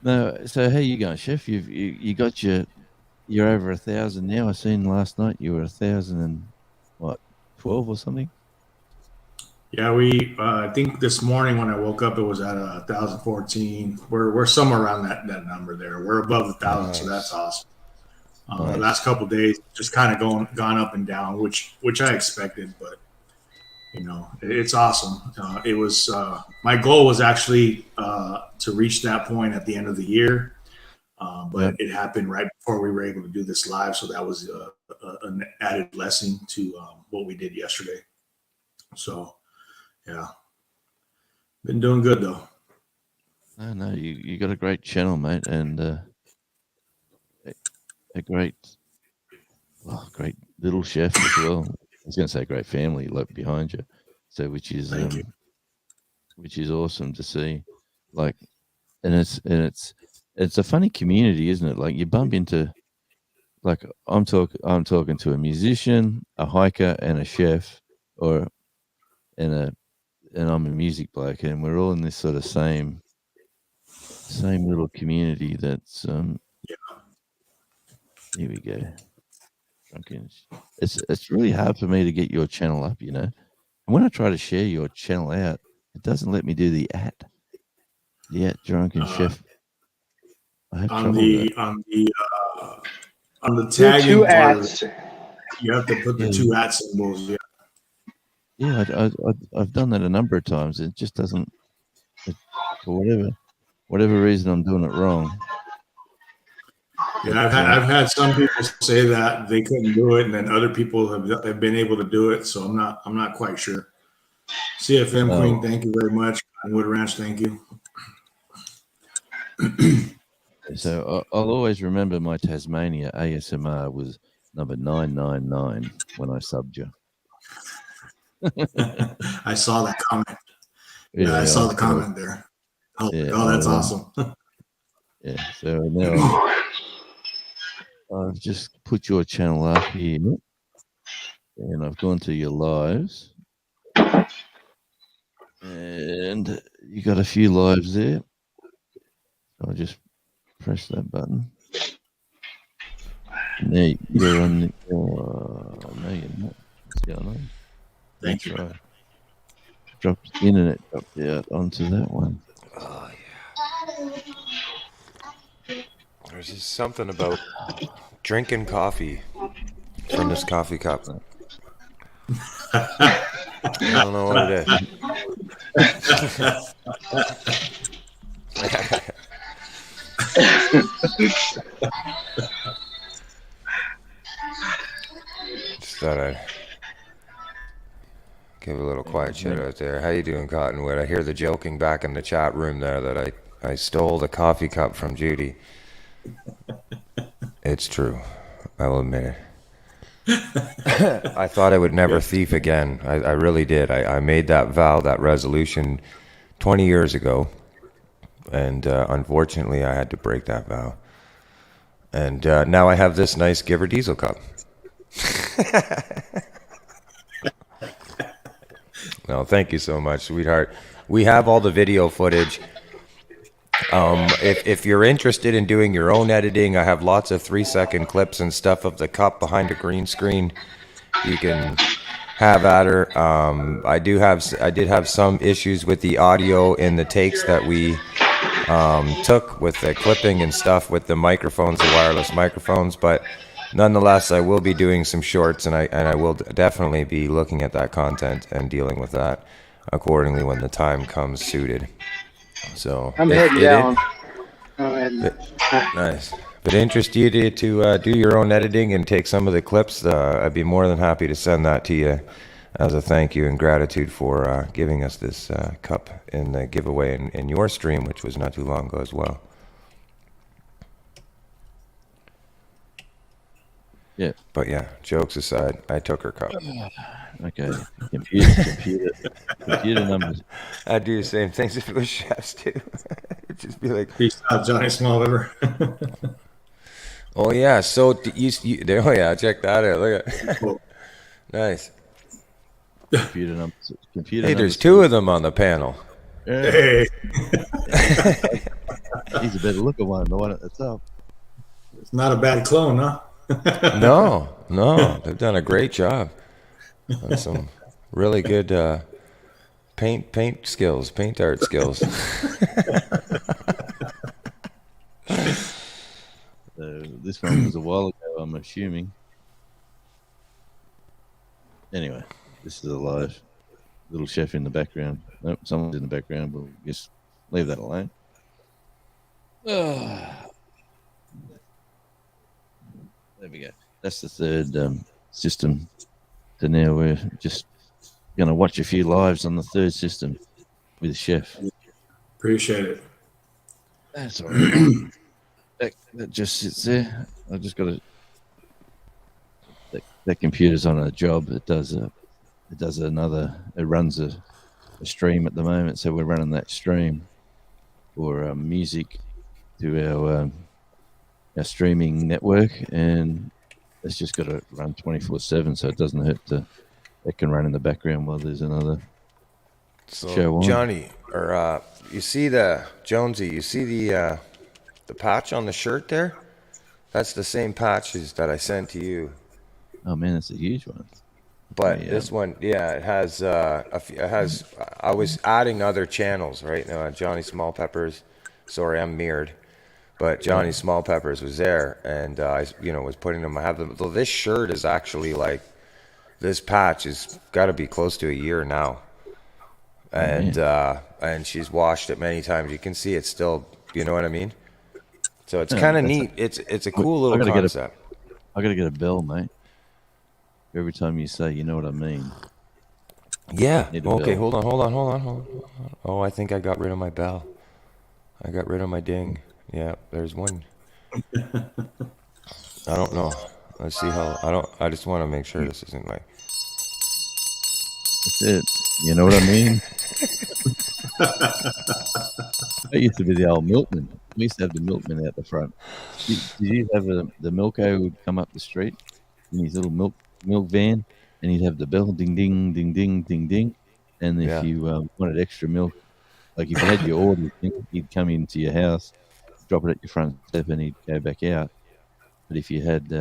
no. So how you going, Chef? You got you're over 1,000 now. I seen last night you were 1,012 or something. Yeah, I think this morning when I woke up, it was at 1,014. We're somewhere around that number there. We're above 1,000, so that's awesome. Nice. The last couple of days, just kind of gone up and down, which I expected, but it's awesome. It was my goal was actually to reach that point at the end of the year, but it happened right before we were able to do this live, so that was an added blessing to what we did yesterday. So, yeah, been doing good though. No, you got a great channel, mate, and great little chef as well. I was going to say great family like behind you, so which is Thank you. which is awesome to see. Like, and it's a funny community, isn't it? Like you bump into, like I'm talking to a musician, a hiker, and a chef, and I'm a music bloke, and we're all in this sort of same little community. That's Here we go. Drunken. It's really hard for me to get your channel up, you know. And when I try to share your channel out, it doesn't let me do the @ Drunken Chef. I have On trouble the with on the Do tagging two part of ats. it, you have to put the Yeah. two @ symbols. Yeah. Yeah, I've done that a number of times. It just doesn't. For whatever reason, I'm doing it wrong. Yeah, I've had some people say that they couldn't do it, and then other people have been able to do it. So I'm not quite sure. CFM Oh. Queen, thank you very much. Wood Ranch, thank you. So I'll always remember my Tasmania ASMR was number 999 when I subbed you. I saw that comment. Yeah, I saw the comment there. Oh, Yeah, oh that's I awesome. Yeah, so now I've just put your channel up here, and I've gone to your lives, and you got a few lives there. I'll just press that button. Now you're on the. No, you're not. What's going on? Thank That's you. right. Internet dropped out onto that one. Oh, yeah. There's just something about drinking coffee from this coffee cup. I don't know what it is. Just thought I'd give a little quiet shout out there. How you doing, Cottonwood? I hear the joking back in the chat room there that I stole the coffee cup from Judy. It's true. I will admit it. I thought I would never thief again. I really did. I made that vow, that resolution 20 years ago. And unfortunately, I had to break that vow. And now I have this nice Giver Diesel cup. No, thank you so much, sweetheart. We have all the video footage. If you're interested in doing your own editing, I have lots of 3-second clips and stuff of the cup behind a green screen. You can have at her. I did have some issues with the audio in the takes that we took with the clipping and stuff with the microphones, the wireless microphones, but nonetheless, I will be doing some shorts, and I will definitely be looking at that content and dealing with that accordingly when the time comes suited. So I'm heading down. Nice. If it interests you to do your own editing and take some of the clips, I'd be more than happy to send that to you as a thank you and gratitude for giving us this cup in the giveaway in your stream, which was not too long ago as well. Yeah. But yeah, jokes aside, I took her cup. Okay. Computer numbers. I'd do the same things if it was chefs too. It'd just be like, Peace out, Johnny Smallriver. oh yeah, so oh yeah, check that out. Look at nice. Computer numbers. Hey, there's two of them on the panel. Yeah. Hey, He's a better looking one, the one at the top. it's not a bad clone, huh? No, they've done a great job. Some really good paint art skills. This one was a while ago, I'm assuming. Anyway, this is a live little chef in the background. Nope, someone's in the background. We'll just leave that alone. There we go. That's the third system. So now we're just going to watch a few lives on the third system with the chef. Appreciate it. That's all right. That just sits there. I just got to. That computer's on a job. It does another. It runs a stream at the moment, so we're running that stream for music to our streaming network, and it's just got to run 24/7, so it doesn't hurt to. It can run in the background while there's another show on. Johnny, or you see the Jonesy? You see the patch on the shirt there? That's the same patches that I sent to you. Oh man, that's a huge one. But Yeah. this one, yeah, it has it has. I was adding other channels, right? Johnny Small Peppers. Sorry, I'm mirrored. But Johnny Small Peppers was there, and I, was putting them. I have them. This shirt is actually like, this patch has got to be close to a year now, and she's washed it many times. You can see it's still. You know what I mean? So it's kind of neat. It's a cool little concept. I gotta get a bell, mate. Every time you say, you know what I mean. Yeah. Need a Okay. bell. Hold on. Oh, I think I got rid of my bell. I got rid of my ding. Yeah, there's one. I don't know. Let's see how. I just want to make sure this isn't like. That's it. You know what I mean? That used to be the old milkman. We used to have the milkman out the front. Did you have the milko who would come up the street in his little milk van, and he'd have the bell, ding, ding, ding, ding, ding, ding. And if you wanted extra milk, like if you had your order, he'd come into your house, drop it at your front step, and he'd go back out. But if you had,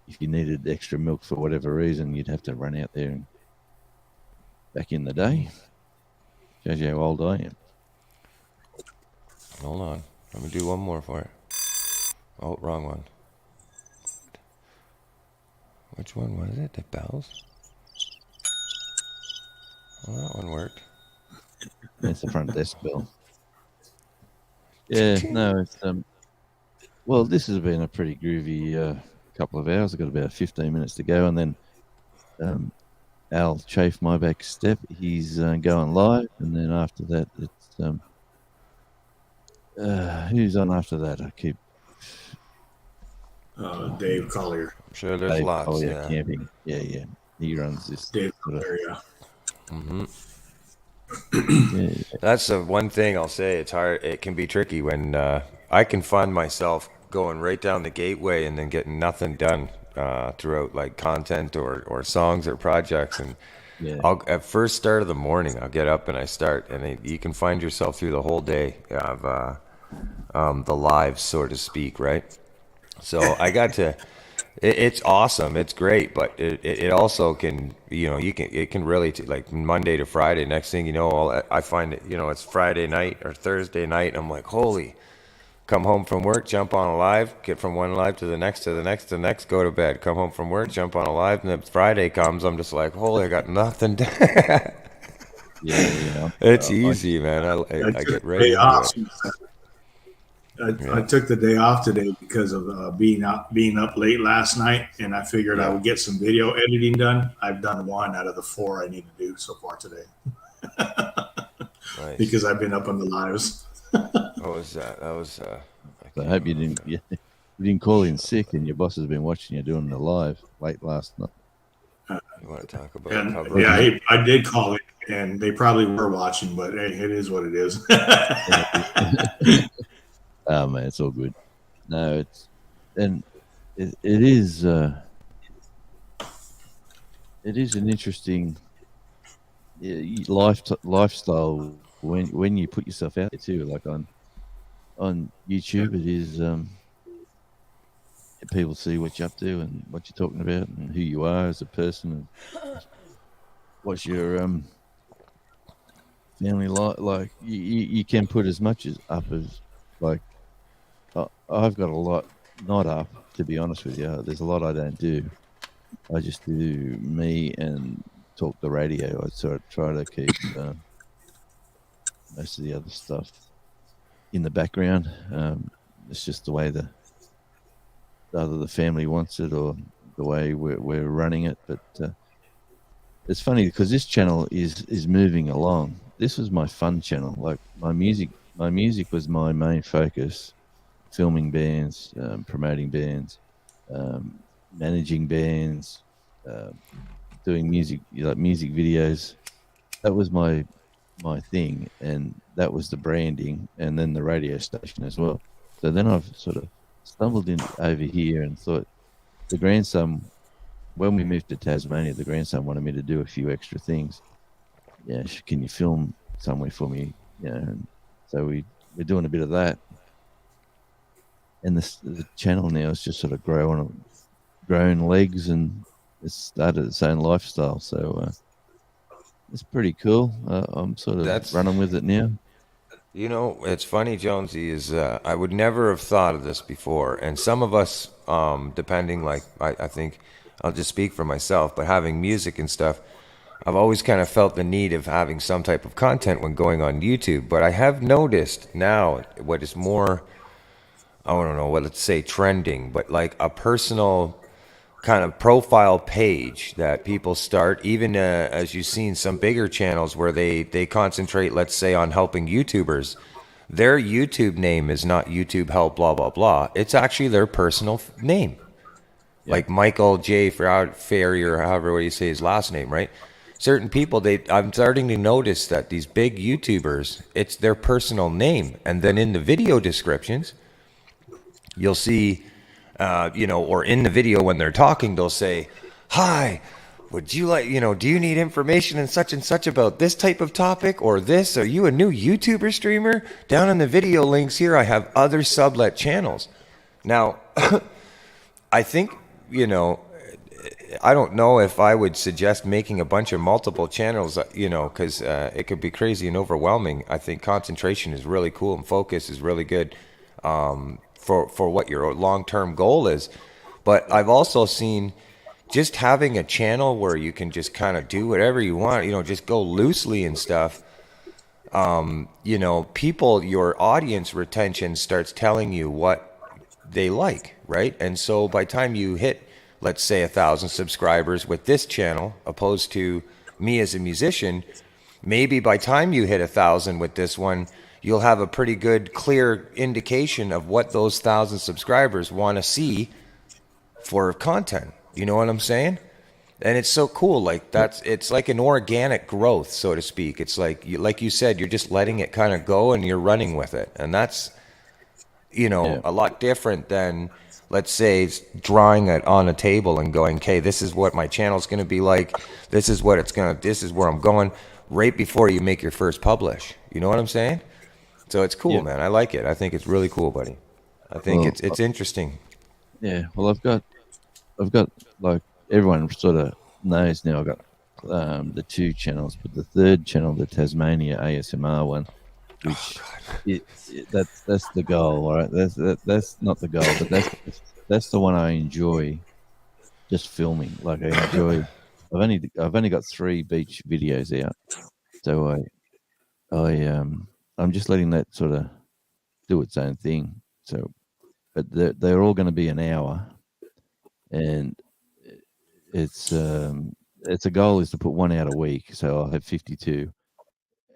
if you needed extra milk for whatever reason, you'd have to run out there. And back in the day, shows you how old I am. Hold on. Let me do one more for it. Oh, wrong one. Which one was it? The bells? Well, that one worked. That's the front desk bell. Yeah, no, it's well, this has been a pretty groovy couple of hours. I've got about 15 minutes to go, and then Al Chafe My Back Step. He's going live, and then after that, it's who's on after that? I keep Dave Collier. I'm sure there's Dave lots. Collier Yeah. Camping. Yeah. He runs this. Dave sort of- Collier, yeah. yeah. That's the one thing I'll say. It's hard. It can be tricky when I can find myself going right down the gateway and then getting nothing done throughout, like content or songs or projects. And Yeah. I'll at first start of the morning, I'll get up and I start, and you can find yourself through the whole day of the lives, so to speak, right? So I got to. It's awesome. It's great, but it also can, it can really like Monday to Friday. Next thing you know, I find it, it's Friday night or Thursday night. I'm like, holy, come home from work, jump on a live, get from one live to the next, to the next, to the next, go to bed, come home from work, jump on a live, and then Friday comes, I'm just like, holy, I got nothing done. Yeah. It's easy, man. I get ready Day to off. do it. I took the day off today because of being up late last night, and I figured I would get some video editing done. I've done one out of the 4 I need to do so far today Nice. because I've been up on the lives. What was that? That was. I hope you didn't. You didn't call in sick, and your boss has been watching you doing the live late last night. You want to talk about And cover? yeah, I did call it, and they probably were watching, but hey, it is what it is. Oh man, it's all good. No, it's and it is an interesting lifestyle when you put yourself out there too. Like on YouTube, it is people see what you're up to and what you're talking about and who you are as a person and what's your family like. You can put as much as up as like. I've got a lot not up, to be honest with you. There's a lot I don't do. I just do me and talk the radio. I sort of try to keep most of the other stuff in the background. It's just the way either the family wants it or the way we're running it. But it's funny because this channel is moving along. This was my fun channel. Like my music was my main focus. Filming bands, promoting bands, managing bands, doing music, like music videos. That was my thing, and that was the branding, and then the radio station as well. So then I've sort of stumbled in over here and thought the grandson, when we moved to Tasmania, the grandson wanted me to do a few extra things. Yeah, can you film somewhere for me? And so we're doing a bit of that, and the channel now is just sort of grown legs, and it's started its own lifestyle. So it's pretty cool. I'm sort of running with it now. You know, it's funny, Jonesy, is I would never have thought of this before. And some of us, depending, like, I think I'll just speak for myself, but having music and stuff, I've always kind of felt the need of having some type of content when going on YouTube. But I have noticed now what is more, I don't know what, let's say trending, but like a personal kind of profile page that people start, even as you've seen some bigger channels where they concentrate, let's say, on helping YouTubers. Their YouTube name is not YouTube help blah blah blah. It's actually their personal name, like Michael J. Ferry, or however you say his last name, right? Certain people, I'm starting to notice that these big YouTubers, it's their personal name, and then in the video descriptions, you'll see, or in the video when they're talking, they'll say, "Hi, would you like, do you need information and such about this type of topic or this? Are you a new YouTuber streamer? Down in the video links here, I have other sublet channels." Now, I think, I don't know if I would suggest making a bunch of multiple channels, because it could be crazy and overwhelming. I think concentration is really cool and focus is really good. For what your long-term goal is. But I've also seen just having a channel where you can just kind of do whatever you want, just go loosely and stuff. People, your audience retention starts telling you what they like, right? And so by the time you hit, let's say, 1,000 subscribers with this channel, opposed to me as a musician, maybe by the time you hit 1,000 with this one, you'll have a pretty good, clear indication of what those 1,000 subscribers want to see for content. You know what I'm saying? And it's so cool. Like it's like an organic growth, so to speak. It's like you said, you're just letting it kind of go and you're running with it. And that's, a lot different than, let's say, drawing it on a table and going, okay, this is what my channel's going to be like. This is what this is where I'm going, right before you make your first publish. You know what I'm saying? So it's cool, man. I like it. I think it's really cool, buddy. I think it's interesting. Yeah. Well, I've got like everyone sort of knows now. I've got the 2 channels, but the 3rd channel, the Tasmania ASMR one, which that's the goal, all right? That's not the goal, but that's the one I enjoy just filming. Like I enjoy. I've only got 3 beach videos out, so I'm just letting that sort of do its own thing. So, but they're all going to be an hour, and it's a goal is to put 1 out a week. So I'll have 52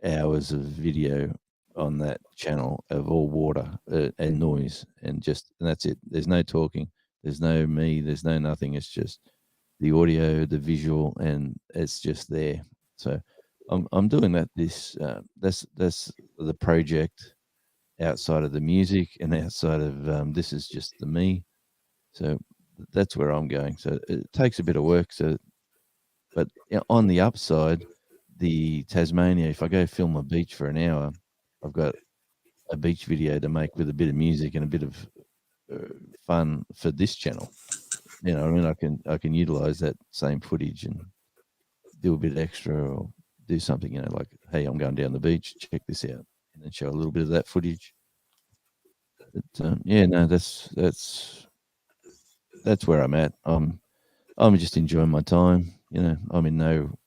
hours of video on that channel of all water and noise, and that's it. There's no talking. There's no me. There's no nothing. It's just the audio, the visual, and it's just there. So I'm doing that. That's the project outside of the music and outside of this is just the me. So that's where I'm going. So it takes a bit of work. So, but on the upside, the Tasmania, if I go film a beach for an hour, I've got a beach video to make with a bit of music and a bit of fun for this channel. I can utilize that same footage and do a bit extra or do something, like, hey, I'm going down the beach, check this out, and then show a little bit of that footage. But that's where I'm at. I'm just enjoying my time. I'm in no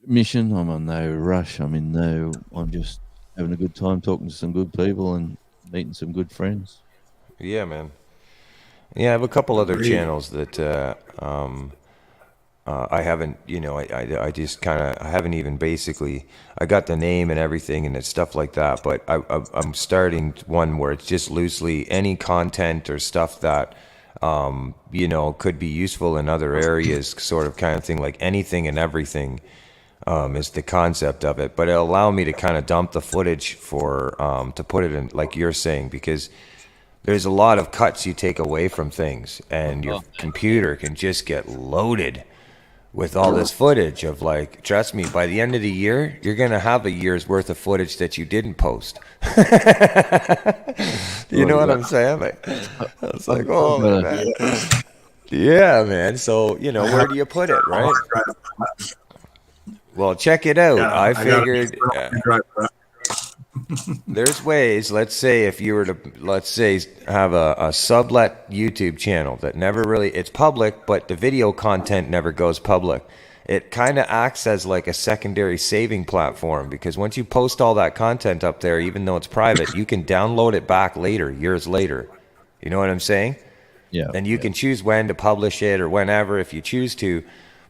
mission. I'm on no rush. I'm just having a good time, talking to some good people and meeting some good friends. Yeah, man. Yeah, I have a couple other channels that I haven't, I just kind of, I haven't even basically, I got the name and everything and it's stuff like that, but I'm starting one where it's just loosely any content or stuff that could be useful in other areas, sort of kind of thing, like anything and everything is the concept of it. But it'll allow me to kind of dump the footage to put it in, like you're saying, because there's a lot of cuts you take away from things, and your computer can just get loaded with all this footage of, like, trust me, by the end of the year, you're going to have a year's worth of footage that you didn't post. You know what I'm saying? Like, I was like, oh, man. Yeah, man. So, where do you put it, right? Well, check it out. Yeah, I figured there's ways. Let's say if you were to, have a sublet YouTube channel that never really, it's public, but the video content never goes public. It kind of acts as like a secondary saving platform, because once you post all that content up there, even though it's private, you can download it back later, years later. You know what I'm saying? Yeah. And you can choose when to publish it or whenever if you choose to.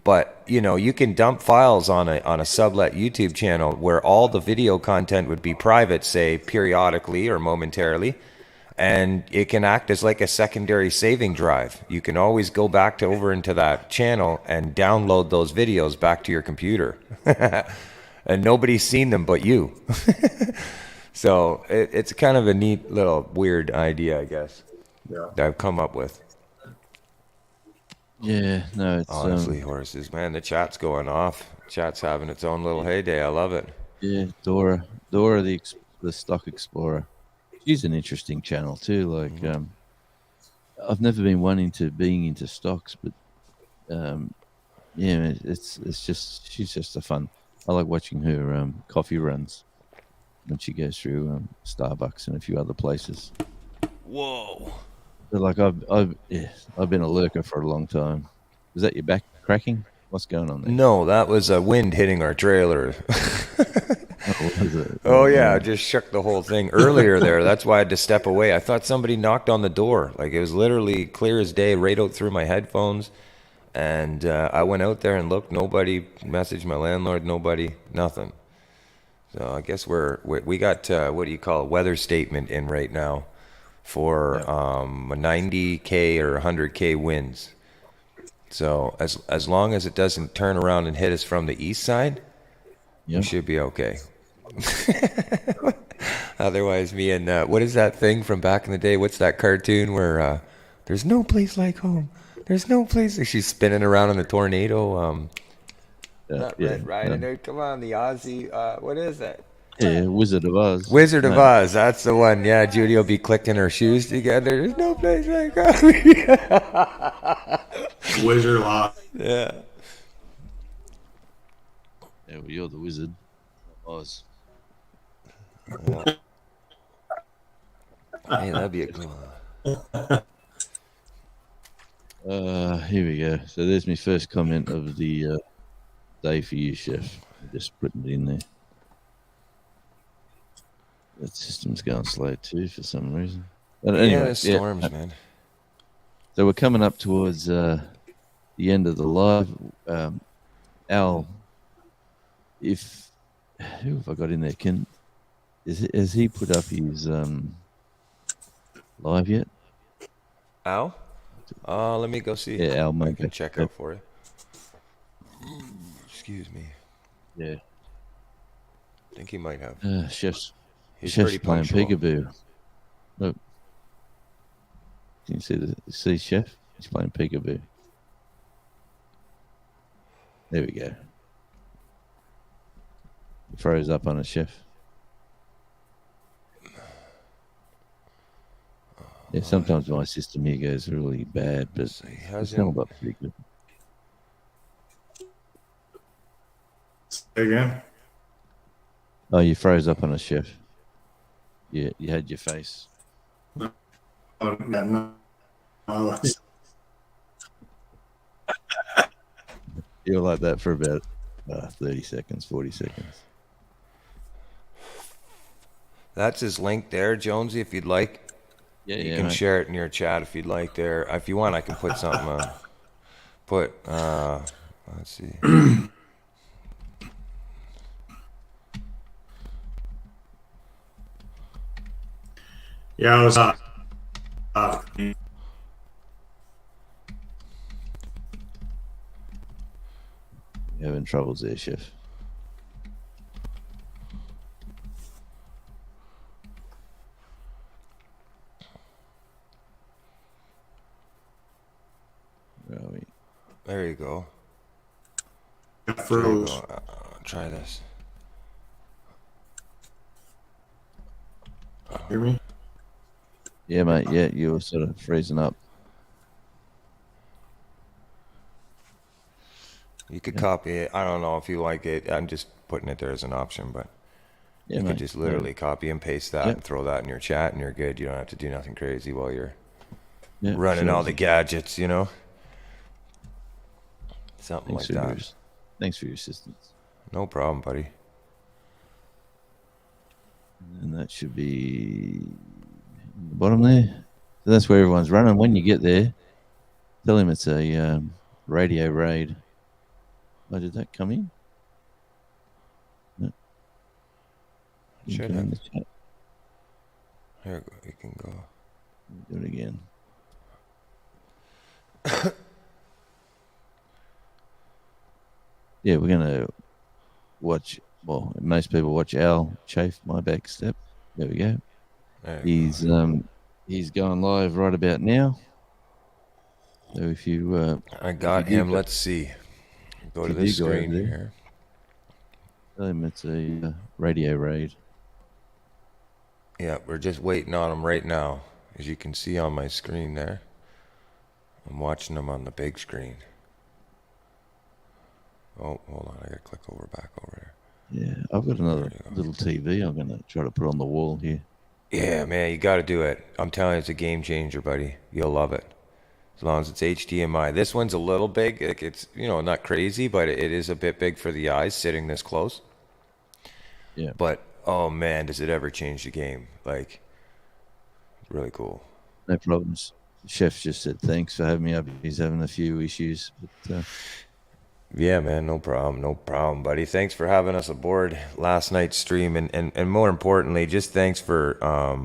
But, you can dump files on a sublet YouTube channel where all the video content would be private, say periodically or momentarily, and it can act as like a secondary saving drive. You can always go back over into that channel and download those videos back to your computer. And nobody's seen them but you. So it's kind of a neat little weird idea, I guess, that I've come up with. Yeah, no, it's Honestly, horses, man, the chat's going off. Chat's having its own little heyday. I love it. yeah, Dora, the Stock Explorer. She's an interesting channel too. Like, I've never been one into being into stocks, but yeah, it's just she's just a fun. I like watching her coffee runs when she goes through Starbucks and a few other places. Whoa. But like I've been a lurker for a long time. Is that your back cracking? What's going on there? No, that was a wind hitting our trailer. Oh, was it? Oh, yeah, it just shook the whole thing earlier there. That's why I had to step away. I thought somebody knocked on the door. Like, it was literally clear as day, right out through my headphones. And I went out there and looked. Nobody messaged my landlord. Nobody. Nothing. So I guess we got, what do you call it, weather statement in right now for 90K or 100K winds. So as long as it doesn't turn around and hit us from the east side, we should be okay. Otherwise, me and what is that thing from back in the day? What's that cartoon where there's no place like home? There's no place. She's spinning around in the tornado. Right. Come on, the Aussie. What is that? Yeah, Wizard of Oz. Wizard of Oz. That's the one. Yeah, Judy will be clicking her shoes together. There's no place like home. Wizard of Oz. Yeah. Yeah, well, you're the Wizard of Oz. Hey, that'd be a cool one. Here we go. So there's my first comment of the day for you, Chef. I'm just putting it in there. That system's going slow too for some reason. But anyway, the storms, man. So we're coming up towards the end of the live. Al, who have I got in there? Has he put up his live yet? Al? Let me go see. Yeah, Al, I maybe. can check out for you. Excuse me. Yeah. I think he might have. Chef's He's playing punctual. peekaboo. Look. Can you see Chef? He's playing peekaboo. There we go. He froze up on a Chef. Yeah, sometimes my system here goes really bad, but He it's held up pretty good. Say again? Oh, you froze up on a Chef. Yeah, you had your face. Oh, yeah, no. Oh, You were like that for about 30 seconds, 40 seconds. That's his link there, Jonesy, if you'd like. Yeah, You can share it in your chat if you'd like there. If you want, I can put something on. Let's see. yeah, I was You having troubles there, Chef? Where are we? There you go. Got There you froze. go. Try this. Hear me? Yeah, mate. Yeah, you were sort of freezing up. You could Yeah. copy it. I don't know if you like it. I'm just putting it there as an option, but Yeah, you mate. could just literally copy and paste that Yep. and throw that in your chat, and you're good. You don't have to do nothing crazy while you're Yeah, running sure. all the gadgets, you know? Something Thanks like for that. your, thanks for your assistance. No problem, buddy. And that should be in the bottom there. So that's where everyone's running. When you get there, tell him it's a radio raid. Oh, did that come in? No. Didn't Should come in have. the chat. Here, you can go. Do it again. Yeah, we're gonna watch. Well, most people watch Al chafe my back step. There we go. There you He's going live right about now. So if you go. I got you do him. go- Let's see. Go if to you this do go over screen there, here. tell him it's a radio raid. Yeah, we're just waiting on him right now. As you can see on my screen there. I'm watching him on the big screen. Oh, hold on. I gotta click back over there. Yeah, I've got another There you go. little TV I'm gonna try to put on the wall here. Yeah, man, you got to do it. I'm telling you, it's a game changer, buddy. You'll love it. As long as it's HDMI. This one's a little big. Like it's, not crazy, but it is a bit big for the eyes sitting this close. Yeah. But, oh man, does it ever change the game. Like, really cool. No problems. The chef just said thanks for having me up. He's having a few issues, but Yeah, man, no problem, buddy. Thanks for having us aboard last night's stream, and more importantly, just thanks for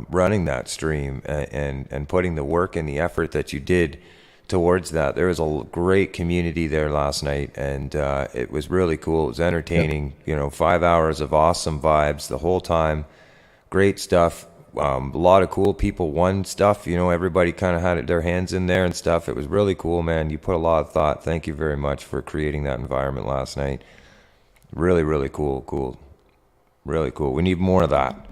running that stream and putting the work and the effort that you did towards that. There was a great community there last night, and it was really cool. It was entertaining. 5 hours of awesome vibes the whole time. Great stuff. A lot of cool people won stuff. Everybody kind of had their hands in there and stuff. It was really cool, man. You put a lot of thought. Thank you very much for creating that environment last night. Really, really cool. Really cool. We need more of that.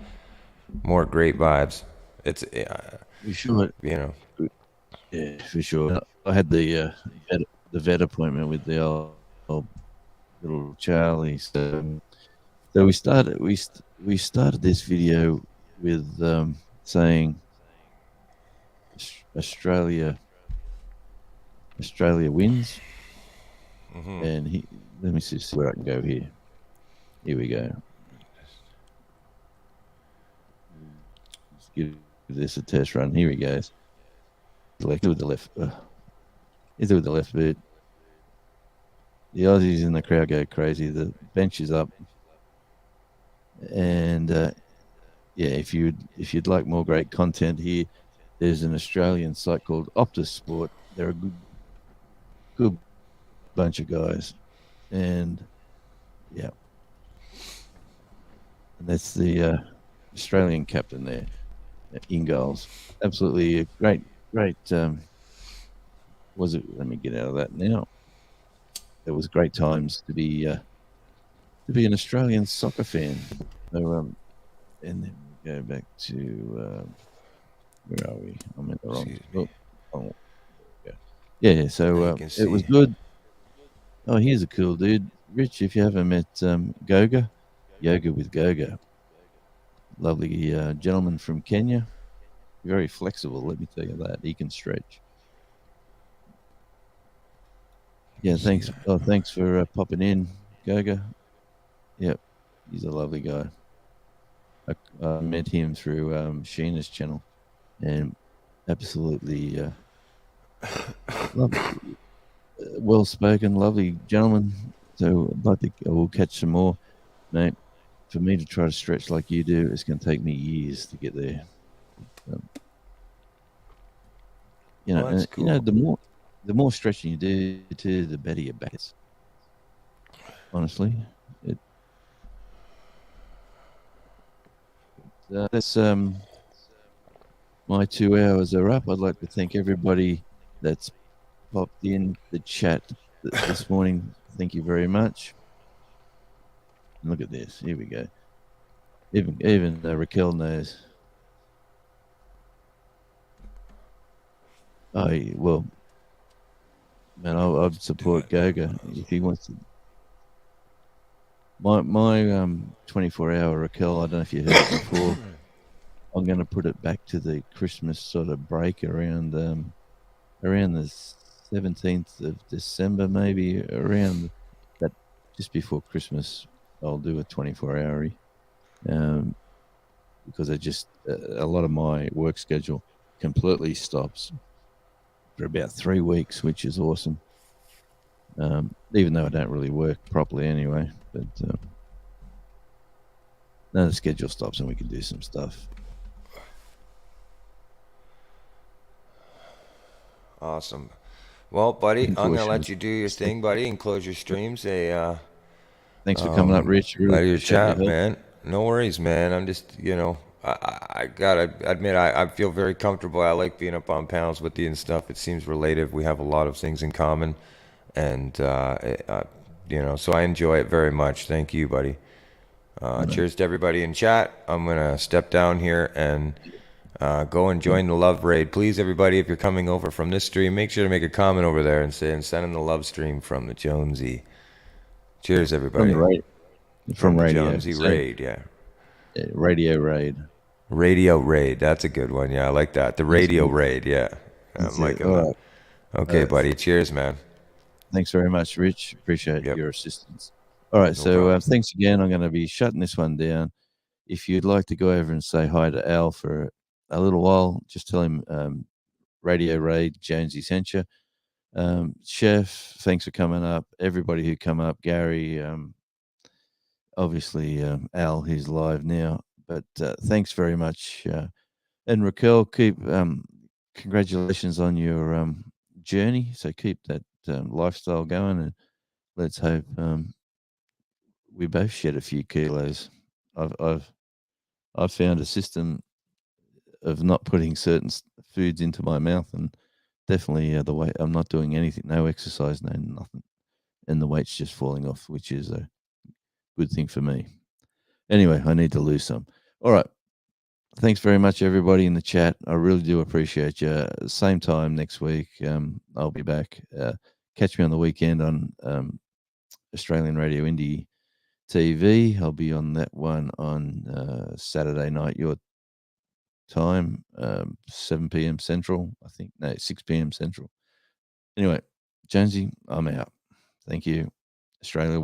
More great vibes. It's, we should. Yeah, for sure. I had the vet appointment with the old little Charlie. So we started this video with saying Australia wins, and let me see where I can go here. Here we go. Let's give this a test run. Here he goes. With the left. He's with the left boot. The Aussies in the crowd go crazy. The bench is up, and yeah, if you'd like more great content here, there's an Australian site called Optus Sport. They're a good bunch of guys, and yeah, and that's the Australian captain there, Ingalls. Absolutely a great. Was it? Let me get out of that now. It was great times to be an Australian soccer fan. So, and then we go back to where are we? I'm in the wrong. Oh, yeah. So it was good. Oh, here's a cool dude, Rich. If you haven't met Goga, Yoga with Goga, lovely gentleman from Kenya. Very flexible. Let me tell you that he can stretch. Yeah, thanks. Oh, thanks for popping in, Goga. Yep, he's a lovely guy. I met him through Sheena's channel, and absolutely lovely, well-spoken, lovely gentleman. So I'd like to. We'll catch some more, mate. For me to try to stretch like you do, it's going to take me years to get there. Well, cool. The more stretching you do, the better your back is. honestly. That's my 2 hours are up. I'd like to thank everybody that's popped in the chat this morning. Thank you very much. And look at this. Here we go. Even Raquel knows. Well, man, I'd support Goga if he wants to. My 24-hour Raquel. I don't know if you heard it before. I'm going to put it back to the Christmas sort of break around the 17th of December, maybe around that, just before Christmas. I'll do a 24-hour, because a lot of my work schedule completely stops for about 3 weeks, which is awesome. Even though I don't really work properly anyway, but now the schedule stops and we can do some stuff. Awesome. Well, buddy, I'm gonna let Unfortunately. you do your thing, buddy, and close your stream. Say, Thanks for coming up, Rich. Really glad your appreciate your chat, help. man. No worries, man. I'm just, I gotta admit, I feel very comfortable. I like being up on panels with you and stuff. It seems relative. We have a lot of things in common, and so I enjoy it very much. Thank you, buddy. Cheers to everybody in chat. I'm gonna step down here and go and join the love raid. Please, everybody, if you're coming over from this stream, make sure to make a comment over there and send in the love stream from the Jonesy. Cheers, everybody. From the radio. Jonesy So, Raid, yeah. Radio Raid. Radio Raid, that's a good one. Yeah, I like that. The Radio Raid, yeah. That's I'm it. liking All that. right. Okay, buddy. Cheers, man. Thanks very much, Rich. Appreciate Yep. your assistance. All right, so problem. thanks again. I'm going to be shutting this one down. If you'd like to go over and say hi to Al for a little while, just tell him Radio Raid, Jonesy sent you. Chef, thanks for coming up. Everybody who come up, Gary, obviously Al, who's live now. But thanks very much. And Raquel, congratulations on your journey. So keep that lifestyle going, and let's hope we both shed a few kilos. I've found a system of not putting certain foods into my mouth, and definitely the weight. I'm not doing anything, no exercise, no nothing, and the weight's just falling off, which is a good thing for me. Anyway, I need to lose some. All right. Thanks very much, everybody in the chat. I really do appreciate you. Same time next week. I'll be back. Catch me on the weekend on Australian Radio Indie TV. I'll be on that one on Saturday night, your time, 7 p.m. Central. I think, no, 6 p.m. Central. Anyway, Jonesy, I'm out. Thank you. Australia.